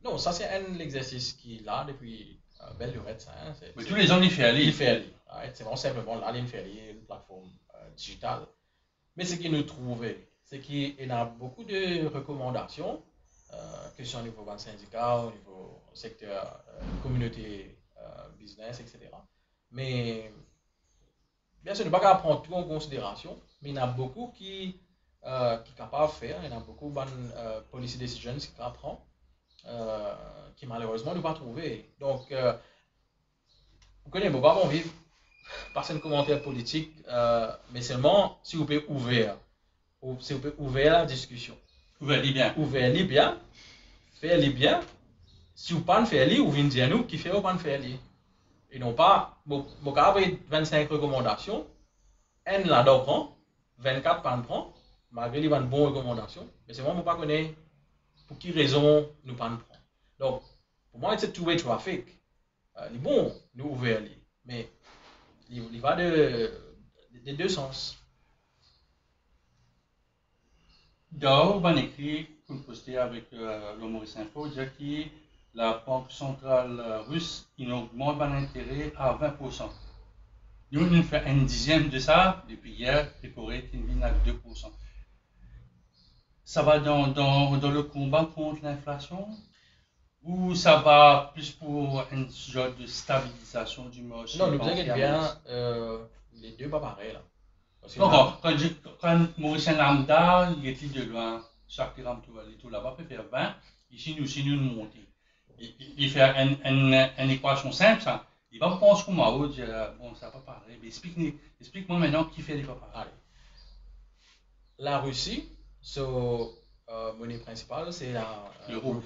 non, ça c'est un exercice qui est là depuis belle lurette. Hein, mais tous les gens, ils font aller. C'est vraiment simplement là, il fait une plateforme digitale. Mais ce qui nous trouvait, c'est qu'il y a beaucoup de recommandations, que ce soit au niveau d'un syndicat, au niveau secteur communauté, business, etc. Mais bien sûr, ne pas prendre tout en considération, mais il y en a beaucoup qui sont capables de faire, il y en a beaucoup de policy decisions qui prennent, qui malheureusement ne pas trouver. Donc, vous connaissez, vous pas envie de passer un commentaire politique, mais seulement si vous pouvez ouvrir la discussion. Ouvrir bien, faire bien. Si vous ne pas faire vous venez dire nous qui fait ou pas faire et non pas, vous avez 25 recommandations, un là-dedans prend, 24 pas prend, malgré les bonnes recommandations, mais c'est moi qui ne connais pas pour qui raison nous pas prend. Donc, pour moi, c'est two-way traffic. Il est bon, nous ouvrir, mais il va des deux sens. Dans on écrit, comme posté avec le Maurice Info, dire que la Banque centrale russe augmente l'intérêt à 20%. Nous, on fait un dixième de ça, depuis hier, les Corées qui viennent à 2%. Ça va dans le combat contre l'inflation ou ça va plus pour un genre de stabilisation du marché? Non, nous inquiétons bien, les deux pas pareils là. Quand Maurice Lambda, il est de loin, chaque gramme tout là-bas peut faire 20, ici nous monter. Il fait une équation simple, ça. Il va penser comme moi, dire, bon, ça va pas pareil. Mais explique-moi maintenant qui fait les papas. Allez. La Russie, son monnaie principale, c'est le rouble.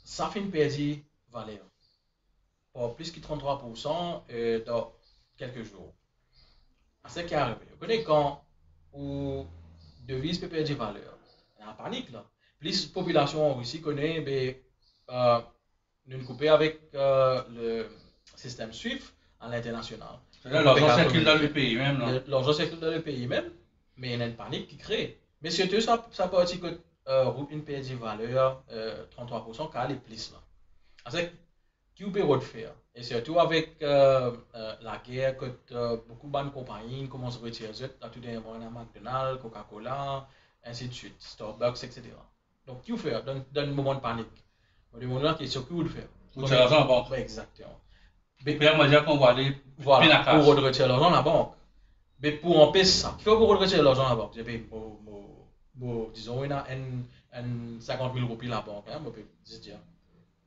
Ça fait une perte valeur. Pour plus que 33% dans quelques jours. C'est ce qui arrive. Vous connaissez quand où devise peut perdre valeur. Il y a la panique là. Plus la population en Russie connaît, nous couper avec le système SWIFT à l'international. L'argent circule dans le pays même. L'argent circule dans le pays même, mais il y a une panique qui crée. Mais surtout, ça partit que une perte de valeur 33% car les plus là. C'est qui vous peut faire. Et surtout avec la guerre, que beaucoup de compagnies commencent à retirer à tout dernier moment, McDonald's, Coca-Cola, ainsi de suite, Starbucks, etc. Donc, qu'est-ce qu'il fait dans un moment de panique? On demande la question, qu'est-ce qu'il fait? Vous tirez l'argent à la banque. Exactement. Pierre m'a dit qu'on va aller voilà, pour retirer l'argent à la banque. Mais pour empêcher ça, il faut pour retirer l'argent à la banque. Disons, il y a 50 000 roupies à la banque. Hein, dire,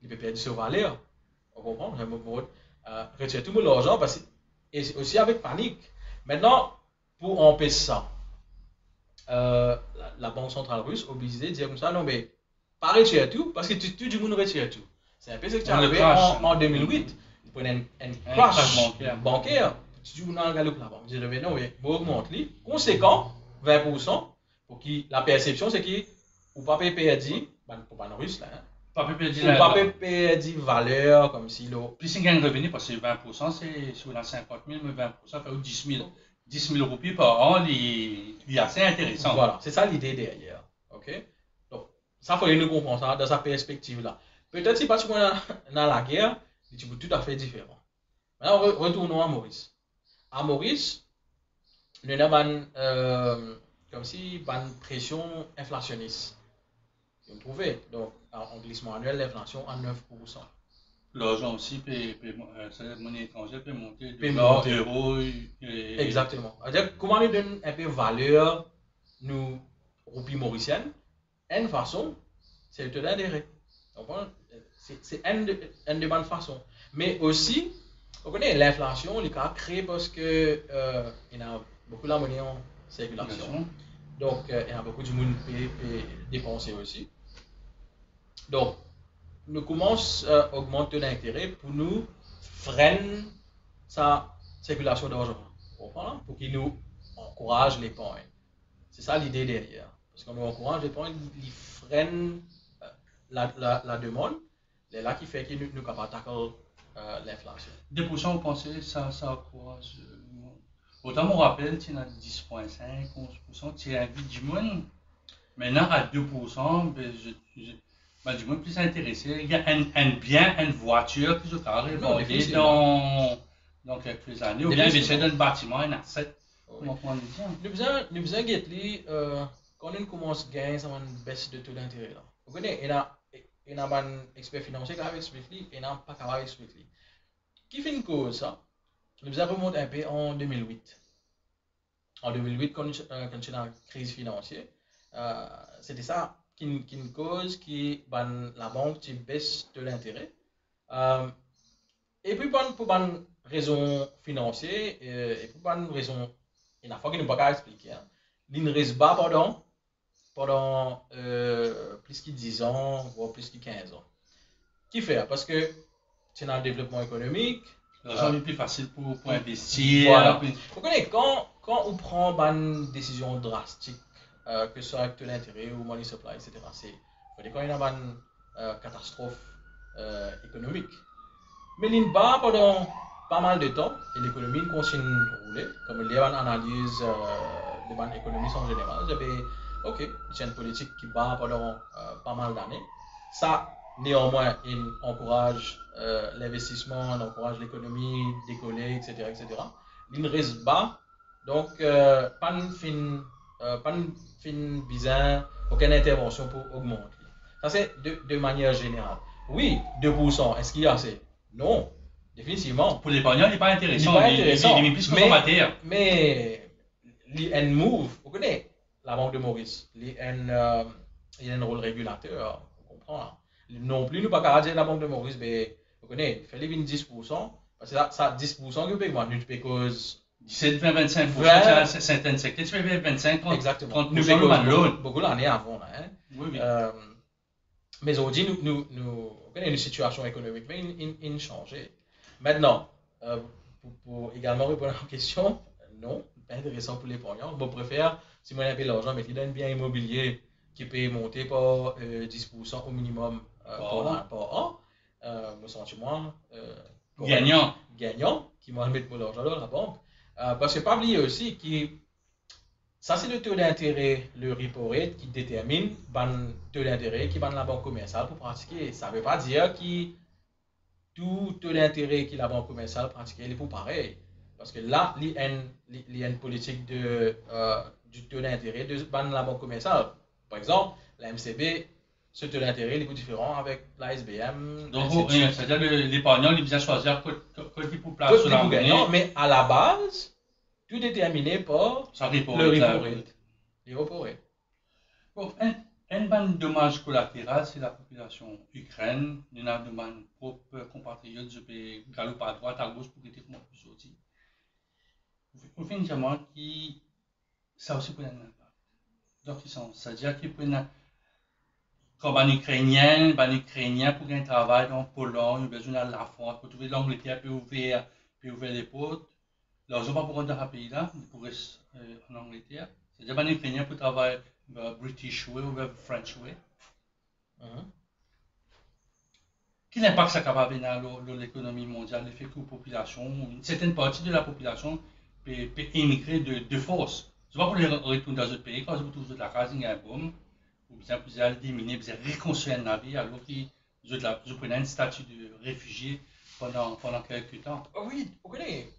il peut perdre sur valeur. On comprend? Retirer tout l'argent parce que, et aussi avec panique. Maintenant, pour empêcher ça, la Banque centrale russe obligée de dire comme ça, non, mais pas retirer tout parce que tout le monde retire tout. C'est un peu ce qui est arrivé en 2008. Ils prenaient un crash bancaire. Tu dis, la banque. Je dis, non, mais vous augmentez. Conséquent, 20%, pour qui la perception, c'est qu'il ou pas perdu, pour pas russe là, hein, pas perdu valeur comme si l'eau. Puis si il gagne revenu, parce que 20%, c'est sur la 50 000, mais 20% fait 10 000. 10 000 roupies par an, c'est assez intéressant. Voilà, c'est ça l'idée derrière. Ok? Donc, ça, il faut nous comprendre ça dans sa perspective là. Peut-être si pas dans la guerre, c'est tout à fait différent. Maintenant, retournons à Maurice. À Maurice, nous avons comme si une pression inflationniste. Vous trouvez? Donc, en glissement annuel, l'inflation à 9%. L'argent aussi, la monnaie étrangère peut monter, dollar, euro. Exactement. C'est-à-dire, comment nous donne un peu valeur, nous, roupies mauriciennes, une façon, c'est le taux d'intérêt. C'est une de bonnes façons. Mais aussi, vous connaissez l'inflation, il a créé parce que il y a beaucoup de monnaie en circulation. Donc, il y a beaucoup de monde qui peut dépenser aussi. Donc, nous commençons à augmenter l'intérêt pour nous freiner sa circulation d'argent. Pour qu'il nous encourage l'épargne. C'est ça l'idée derrière. Parce qu'on nous encourage l'épargne, il freine la demande. C'est là qui fait que nous sommes capables d'attaquer l'inflation. 2%, vous pensez, ça encourage. Autant je me rappelle, tu as 10,5, 11%, tu as envie du monde. Maintenant, à 2%, du moins plus intéressé. Il y a un bien, une voiture que je carré vendue dans quelques années. Ou bien investir dans un bâtiment, un asset. Comment on dit ça? Nous besoin de quand on commence à gagner, ça va une baisse de taux d'intérêt. Vous connaissez, il y a un expert financier qui a expliqué, et il n'a pas capable d'expliquer. Qui fait une cause ça? Nous avons remonté un peu en 2008. En 2008, quand il y a une crise financière, c'était ça qui une cause qui la banque qui baisse de l'intérêt. Et puis pour une raison financière et pour une raison, il y a une fois qu'il ne peut pas expliquer. Hein. Il ne reste pas pendant plus de 10 ans, voire plus de 15 ans. Qui fait? Parce que c'est dans le développement économique. L'argent est plus facile pour investir. Voilà. Vous connaissez, quand on prend une décision drastique, que ce soit avec de l'intérêt ou money supply, etc., c'est quand il y a une catastrophe économique. Mais il n'y a pas pendant pas mal de temps et l'économie continue de rouler. Comme il y a une analyse de l'économie en général, ok, c'est une politique qui bat pendant pas mal d'années. Ça, néanmoins, il encourage l'investissement, il encourage l'économie, décoller, etc., etc. Il ne reste pas, donc pas une fin bizarre, aucune intervention pour augmenter. Ça, c'est de manière générale. Oui, 2%, est-ce qu'il y a assez? Non, définitivement. Pour l'épargnant, il n'est pas intéressant. Il est plus consommateur. Mais il y a un move, vous connaissez la Banque de Maurice, il y a un rôle régulateur, vous comprenez. Non plus, nous ne pouvons pas dire la Banque de Maurice, mais vous connaissez, il fait 10%, parce que ça 10% que paye, moi, nous payons cause. 17, 20, 25%, certaines secteurs, tu fais 25, 30%. Exactement. Nous payons beaucoup l'année avant. Hein. Oui. Mais aujourd'hui, nous connaissons une situation économique, mais il change. Maintenant, pour également répondre à la question, non, pas intéressant pour l'épargnant. Je préfère, si moi j'ai l'argent, mais il donne un bien immobilier qui peut monter par 10% au minimum par an. Me sens moi gagnant, qui m'a mis mon argent dans la banque. Parce que pas oublier aussi que ça c'est le taux d'intérêt, le repo rate qui détermine le taux d'intérêt qui va dans la banque commerciale pour pratiquer. Ça ne veut pas dire que tout taux d'intérêt que la banque commerciale pratique, il est pour pareil. Parce que là, il y a une politique du taux d'intérêt de la banque commerciale. Par exemple, la MCB, ce taux d'intérêt est différent avec la SBM. Donc, c'est-à-dire l'épargnant, il vient choisir quand il peut placer la monnaie. Mais à la base, tout est déterminé par le repo rate. Bon, un dommage collatéral, c'est la population ukraine. Il y a des propres compatriotes, je peux galoper à droite, à gauche pour que moi plus sorti. Au fin de compte, ça aussi peut avoir un impact. Donc, c'est-à-dire qu'ils prennent comme un Ukrainien pour un travail en Pologne, besoin de la France, pour trouver l'Angleterre, puis ouvrir les portes. L'argent pas pour rentrer dans ce pays-là, pour rester en Angleterre. C'est-à-dire un Ukrainien pour travailler British way ou French way. Quel impact ça va avoir dans l'économie mondiale, le fait que la population, une certaine partie de la population peut émigrer de force. C'est pas pour les retourner dans un pays, quand vous trouvez de la case, il y a un boom, vous allez diminuer, vous allez reconstruire un navire, alors que vous prenez un statut de réfugié pendant quelques temps. Oui, vous connaissez.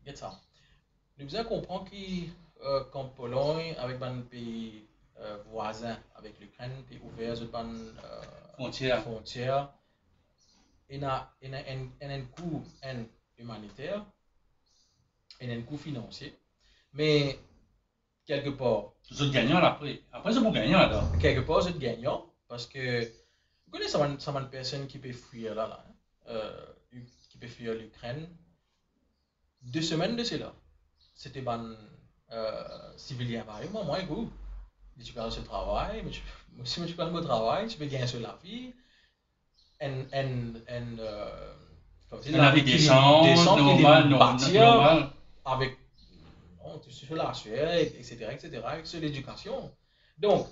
Regarde ça. Nous devons comprendre qu'en Pologne, avec un pays voisin, avec l'Ukraine, puis ouvert sur une frontière, il y a un coût humanitaire et un coût financier. Mais quelque part. Vous êtes gagnant après. Après, c'est vous gagnant là-dedans. Quelque part, vous êtes gagnant parce que vous connaissez une personne qui peut fuir qui peut fuir l'Ukraine. 2 semaines de cela. C'était un civilien pareil. Moi, écoute, tu peux aller sur le travail, mais si tu peux aller au travail, tu peux gagner sur la vie. La vie descend, normal. Avec sur la sueur, etc., avec sur l'éducation. Donc,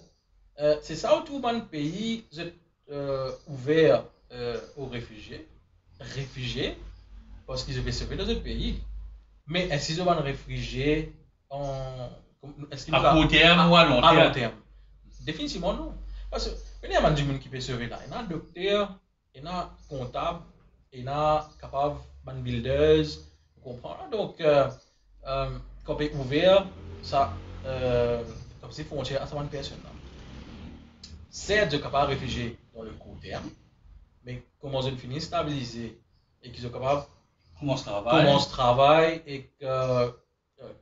c'est ça où tout le pays est ouvert aux réfugiés, parce qu'ils veulent sauver dans notre pays. Mais est-ce qu'ils vont réfugiés à court terme ou à long terme? Définitivement non. Parce que il y a des gens qui peuvent sauver là. Il y a un docteur, il y a un comptable, il y a capable de builders, vous comprenez? Donc, quand on est ouvert, ça, comme c'est frontière à certaines personnes. Certes, ils sont capables de réfugier dans le court terme, mais comment ils finissent stabiliser et qu'ils sont capables commence travail et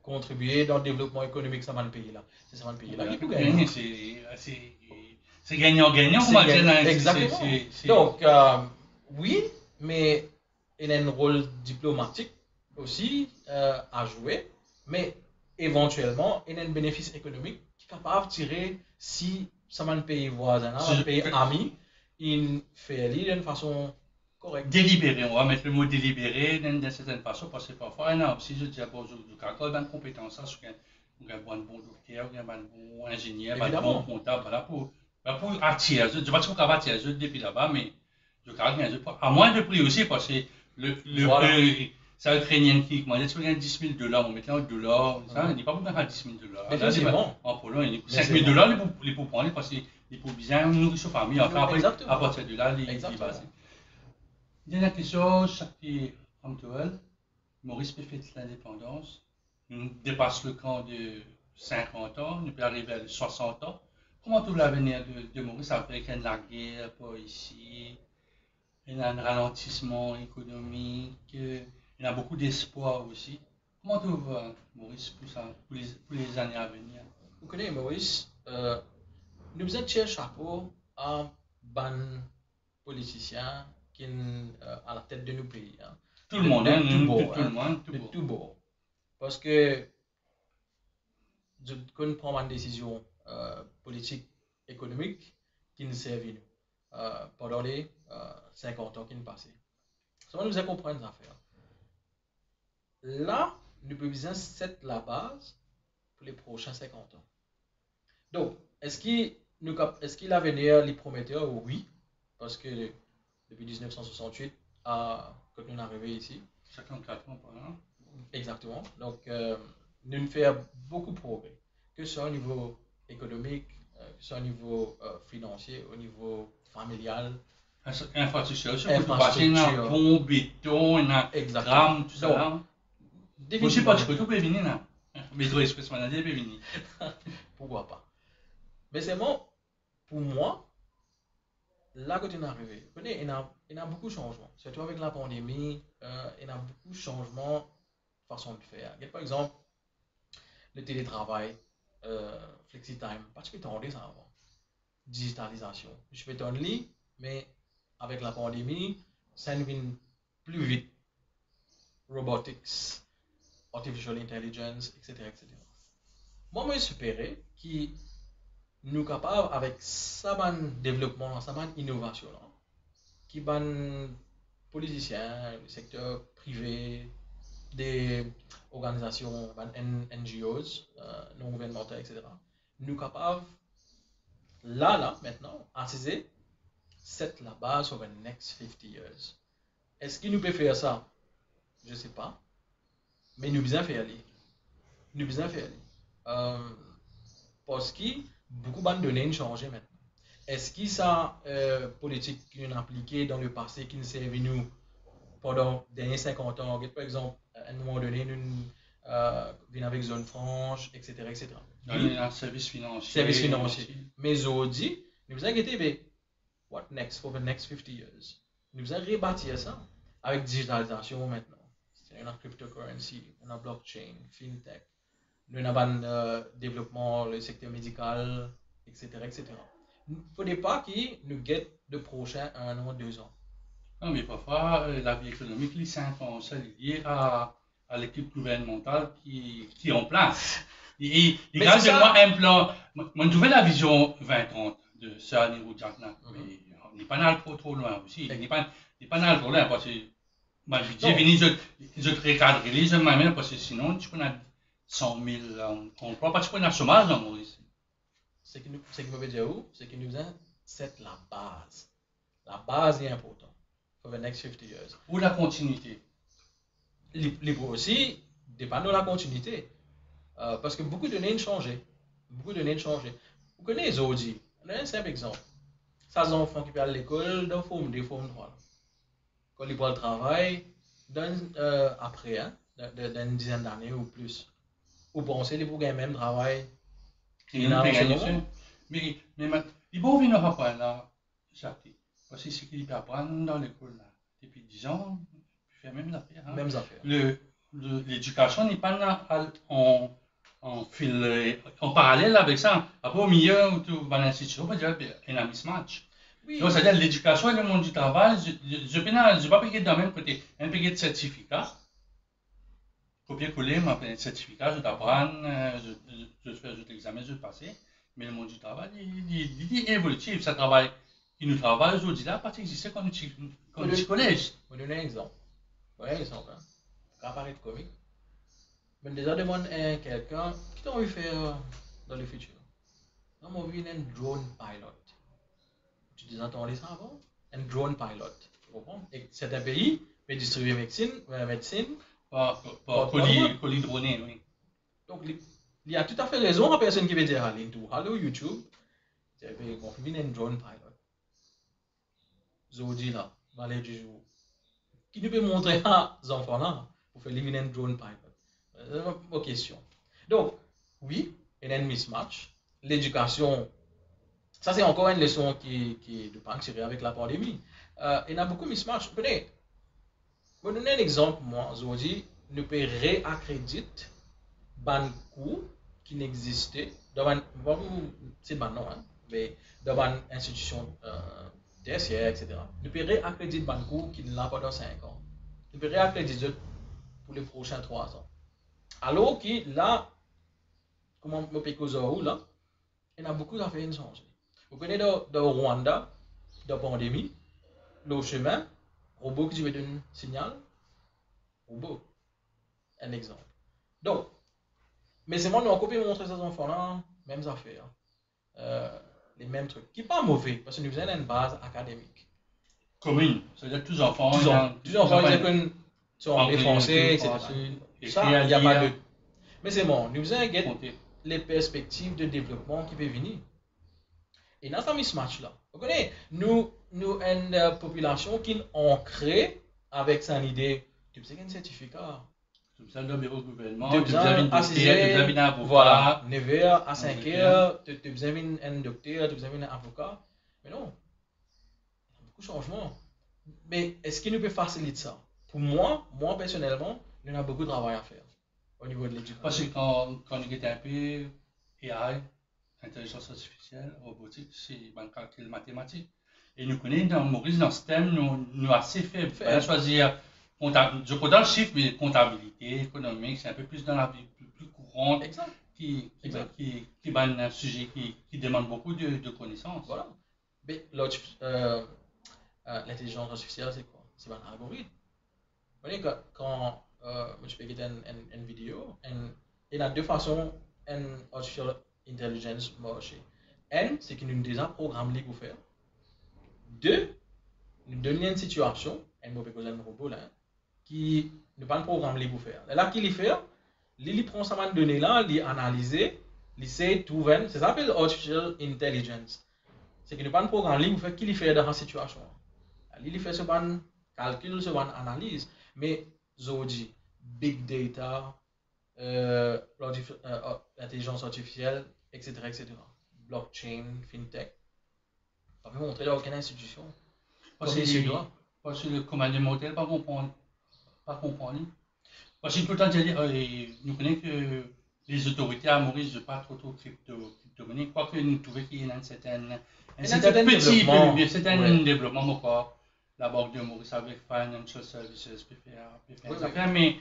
contribuer dans le développement économique de ce pays-là. C'est ce pays-là qui peut gagner. C'est gagnant-gagnant, on va dire. Exactement. Donc, oui, mais il y a un rôle diplomatique aussi à jouer, mais éventuellement, il y a un bénéfice économique qui est capable de tirer si un pays voisin, un pays ami, il fait d'une façon correcte. Délibéré, on va mettre le mot délibéré d'une certaine façon, parce que parfois, il y a aussi, je dis, du calcul, une compétence, un bon docteur, un bon ingénieur, un bon comptable, voilà, pour attirer, je ne sais pas si on va attirer depuis là-bas, mais je calcule, à moins de prix aussi, parce que c'est un Ukrainien qui m'a dit, tu gagnes 10 000 $, on met là $, il n'est pas beaucoup à 10 000 $. En Pologne, 5 000 $, il faut prendre, parce qu'il faut bien nourrir sa famille, enfin, après, à partir de là, il est basé. Dernière question, chaque pays actuel, Maurice peut faire l'indépendance, nous dépasse le camp de 50 ans, nous peut arriver à 60 ans. Comment tout l'avenir de Maurice avec la guerre pour ici, il y a un ralentissement économique, il y a beaucoup d'espoir aussi. Comment tu vois Maurice pour les années à venir? Vous connaissez Maurice, nous avons tiré chapeau à un politicien qui est à la tête de nos pays. Hein. Tout le monde, tout beau. Parce que quand on prend une décision politique, économique, qui nous servent pendant les 50 ans qui nous passent. Ça va nous comprendre les affaires. Là, nous pouvons besoin set la base pour les prochains 50 ans. Donc, est-ce qu'il a venir les prometteurs? Oui, parce que depuis 1968, quand nous sommes arrivés ici. 54 ans par an. Exactement. Donc, nous avons fait beaucoup de progrès, que ce soit au niveau économique, que ce soit au niveau financier, au niveau familial. Infrastructure, sur pour passer dans pont, béton, dans tram, tout ça. Là. Aussi, pas de tout peut venir là. Métro Express Manager peut venir. Pourquoi pas? Mais c'est bon, pour moi, là quand on est arrivé, il y a beaucoup de changements. Surtout avec la pandémie, il y a beaucoup de changements de façon de faire. Par exemple, le télétravail, flexi-time, parce que tu as ça avant. Digitalisation. Je fais ton lit, mais avec la pandémie, ça ne vient plus vite. Robotics, artificial intelligence, etc. etc. Moi, j'espérais que nous sommes capables, avec ça développement, ça innovation, qui ban politiciens, le secteur privé, des organisations, NGOs, non gouvernementales, etc. Nous sommes capables, là, maintenant, à c'est la base for the next 50 years. Est-ce qu'il nous peut faire ça? Je ne sais pas. Mais nous devons faire aller. Nous devons faire aller. Parce que beaucoup de données ont changé maintenant. Est-ce que ça, politique qu'on a appliquée dans le passé, qui nous servait nous pendant les derniers 50 ans, par exemple, à un moment donné, nous venons avec zone franche, etc. etc. Oui, un service financier. Service financier. Mais aujourd'hui, nous avons inquiété, mais what next for the next 50 years? Nous avons rebâtir ça avec digitalisation maintenant. C'est une cryptocurrency, une blockchain, fintech. Nous avons développement, le secteur médical, etc. etc. Il ne faudrait pas qu'ils nous guettent de prochain 1 an, 2 ans. Non, mais parfois, la vie économique, les 5 ans, ça est lié à l'équipe gouvernementale qui est en place. Et regarde, moi, un plan, moi, je trouvais la vision 2030 de ça, niveau Jacna, mais on n'est pas allé trop loin aussi. On n'est pas allé trop loin parce que ma budget venu, je recadrer les gens même parce que sinon, tu peux avoir 100 000 emplois, parce que tu peux avoir chômage dans Maurice. Ce qui me veut dire, c'est que nous avons c'est la base. La base est importante for the next 50 years. Ou la continuité. Les aussi dépend de la continuité. Parce que beaucoup de données ont changé. Beaucoup de données ont changé. Vous connaissez les aujourd'hui. On a un simple exemple. Ça, les enfants qui partent à l'école, dans des formes 3. Quand ils vont au travail, après, dans une dizaine d'années ou plus. Vous pensez qu'ils vont gagner le même travail? Mais il faut venir apprendre là, parce que c'est qu'il peut apprendre dans l'école là. Depuis 10 ans, il fait même l'affaire. Hein. Mêmes affaires. L'éducation n'est pas en parallèle avec ça. Après, au milieu, tu vas dans l'institution, on va dire qu'il y a un mismatch. Oui. Donc, c'est-à-dire l'éducation et le monde du travail, je ne vais pas payer dans le même côté. Un paquet de certificats. Copier-coller, un certificat, je t'apprends, je fais l'examen, je passe. Mais le monde du travail, il est évolutif. Ça travaille. Il nous travaille aujourd'hui là, parce qu'il existait quand on était au collège. Je vais donner un exemple. Un exemple. Ça paraît comique. Mais déjà, demande à quelqu'un qui t'a envie de faire dans le futur. On m'a vu un drone pilot. Tu dis entendu ça avant? Un drone pilot. Tu comprends? C'est un pays, mais distribuer médecine. Pas colis droné, oui. Donc, il y a tout à fait raison à personne qui veut dire allô YouTube. On fait un drone pilot. Aujourd'hui là, valet du jour. Qui nous peut montrer à ces enfants là pour faire livrer un drone pilot? C'est une question. Donc, oui, il y a un mismatch. L'éducation, ça c'est encore une leçon qui est de pas tirer avec la pandémie. Il y a beaucoup de mismatch. Prenez, je vais donner un exemple, moi, aujourd'hui, nous pouvons réaccréditer ban cours qui n'existait dans c'est ban non, hein, mais dans une institution tertiaire, etc. Nous pouvons réaccréditer ban cours qui ne l'a pas dans 5 ans. Nous pouvons réaccréditer pour les prochains 3 ans. Alors que là, comme on peut causer là, il y a beaucoup d'affaires qui changent. Vous connaissez dans Rwanda, dans la pandémie, le chemin, robot qui veut donner un signal, robot, un exemple. Donc, mais c'est moi qui ai montrer ces enfants-là, mêmes affaires, les mêmes trucs, qui n'est pas mauvais, parce que nous avons une base académique. Commune, c'est-à-dire tous les enfants. Tous les enfants, ils sont en français, etc. Ça, il n'y a pas de. Mais c'est bon, nous avons les perspectives de développement qui peuvent venir. Et dans ce mismatch-là, vous connaissez, nous, nous une population qui est ancrée avec son idée. Tu sais un certificat. Tu besoin d'un bureau de gouvernement, Tu tu besoin d'un besoin dossier, tu besoin d'un avocat. voilà, 9h à 5h, tu besoin d'un docteur, tu besoin d'un avocat. Mais non, il y a beaucoup de changements. Mais est-ce qu'il nous peut faciliter ça? Pour moi personnellement, il y a beaucoup de travail à faire au niveau de l'éducation. Parce que quand on est un peu AI, intelligence artificielle, robotique, c'est un calcul mathématique. Et nous connaissons dans Maurice, dans ce thème, nous assez faible. On va choisir, je connais le chiffre, mais comptabilité, économique, c'est un peu plus dans la vie plus courante. Exact. Qui est un sujet qui demande beaucoup de connaissances. Voilà. Mais l'intelligence artificielle, c'est quoi? C'est un algorithme. Vous voyez, quand je peux faire une vidéo, il y a deux façons une artificial intelligence marcher. Un, c'est qu'il nous déjà programmé pour faire. Deux, nous donne une situation, un mauvais cause un robot là, qui ne pas un programme pour faire. Là, qu'il fait, il prend sa main de données là, il analyse, il sait tout venir. Ça s'appelle artificial intelligence. C'est qu'il ne pas un programme pour faire qu'il fait dans la situation. Il fait ce ban calcul, ce ban analyse. Mais aujourd'hui, big data, l'intelligence artificielle, etc., blockchain, fintech, on peut montrer dans aucune institution. Parce que le commandement modèle pas comprendre. Parce que tout le temps, nous connaissons que les autorités à Maurice ne pas trop crypto-monnaie, quoique nous trouvons qu'il y a un certain développement encore. La Banque de Maurice avec Financial Services, PFR, mais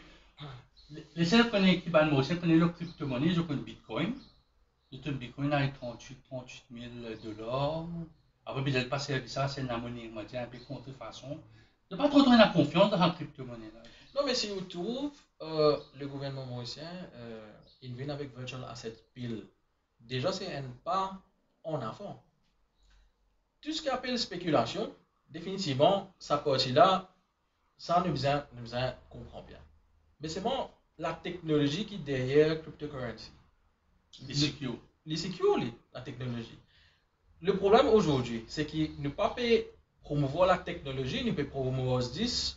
les seuls qui ban Maurice, connaissent le crypto-monnaie, je connais Bitcoin. Le Bitcoin a 38 $. Après, peut-être pas servir ça, c'est une monnaie, un peu contrefaçon. Je n'ai pas trop donné la confiance dans la crypto-monnaie. Non, mais si vous trouvez, le gouvernement mauricien, il vient avec Virtual Asset Bill. Déjà, c'est un pas en avant. Tout ce qui appelle spéculation, définitivement, sa partie-là, ça nous comprend bien. Mais c'est bon, la technologie qui est derrière cryptocurrency. Les secure, la technologie. Le problème aujourd'hui, c'est qu'il ne peut pas promouvoir la technologie, nous peut promouvoir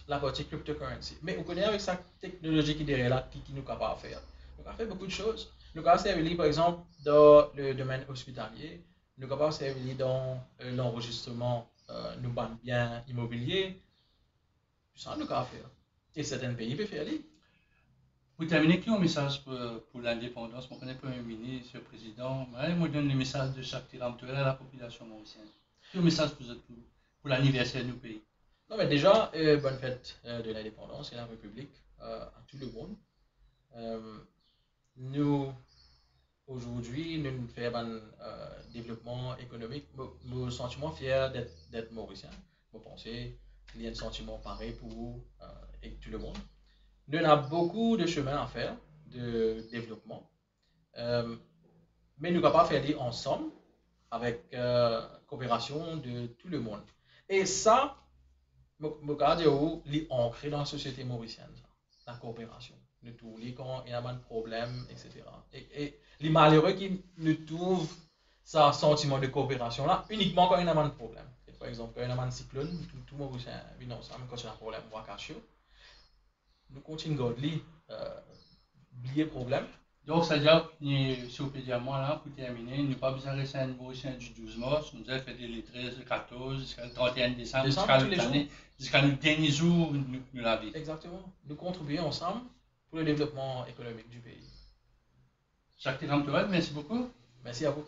la partie cryptocurrency. Mais on connaît avec sa technologie qui est derrière là, qui nous capable de faire. Nous avons fait beaucoup de choses. Nous avons servi, par exemple, dans le domaine hospitalier. Nous avons servi dans l'enregistrement de biens immobiliers. Ça, nous avons fait. Et certains pays peuvent faire. Pour terminer, qui a un message pour l'indépendance? Je connais le Premier ministre, le Président. Moi, je donne le message de chaque Tiramtourel à la population mauricienne. Qui a un message pour l'anniversaire de nos pays? Non, mais déjà, bonne fête de l'indépendance et la République à tout le monde. Nous, aujourd'hui, nous faisons un développement économique. Nous nous sentons fiers d'être mauriciens. Vous pensez qu'il y a un sentiment pareil pour vous et tout le monde. Nous avons beaucoup de chemin à faire de développement. Mais nous ne pouvons pas faire ensemble avec coopération de tout le monde. Et ça, je est ancré dans la société mauricienne, la coopération. Nous trouvons quand il y a un problème, etc. Et les malheureux qui nous trouvent ce sentiment de coopération là uniquement quand il y a un problème. Et par exemple, quand il y a un cyclone, tout le monde vient ensemble, quand il y a un problème, on va cacher. Nous continuons à oublier le problème. Donc, c'est-à-dire, si vous pouvez dire moi, là, pour terminer, nous n'avons pas besoin de rester un Mauricien du 12 mars, nous avons fait les 13, le 14, jusqu'à le 31 décembre, jusqu'à le dernier jour de la vie. Exactement. Nous contribuons ensemble pour le développement économique du pays. Jacques Tiramtourel, merci beaucoup. Merci à vous.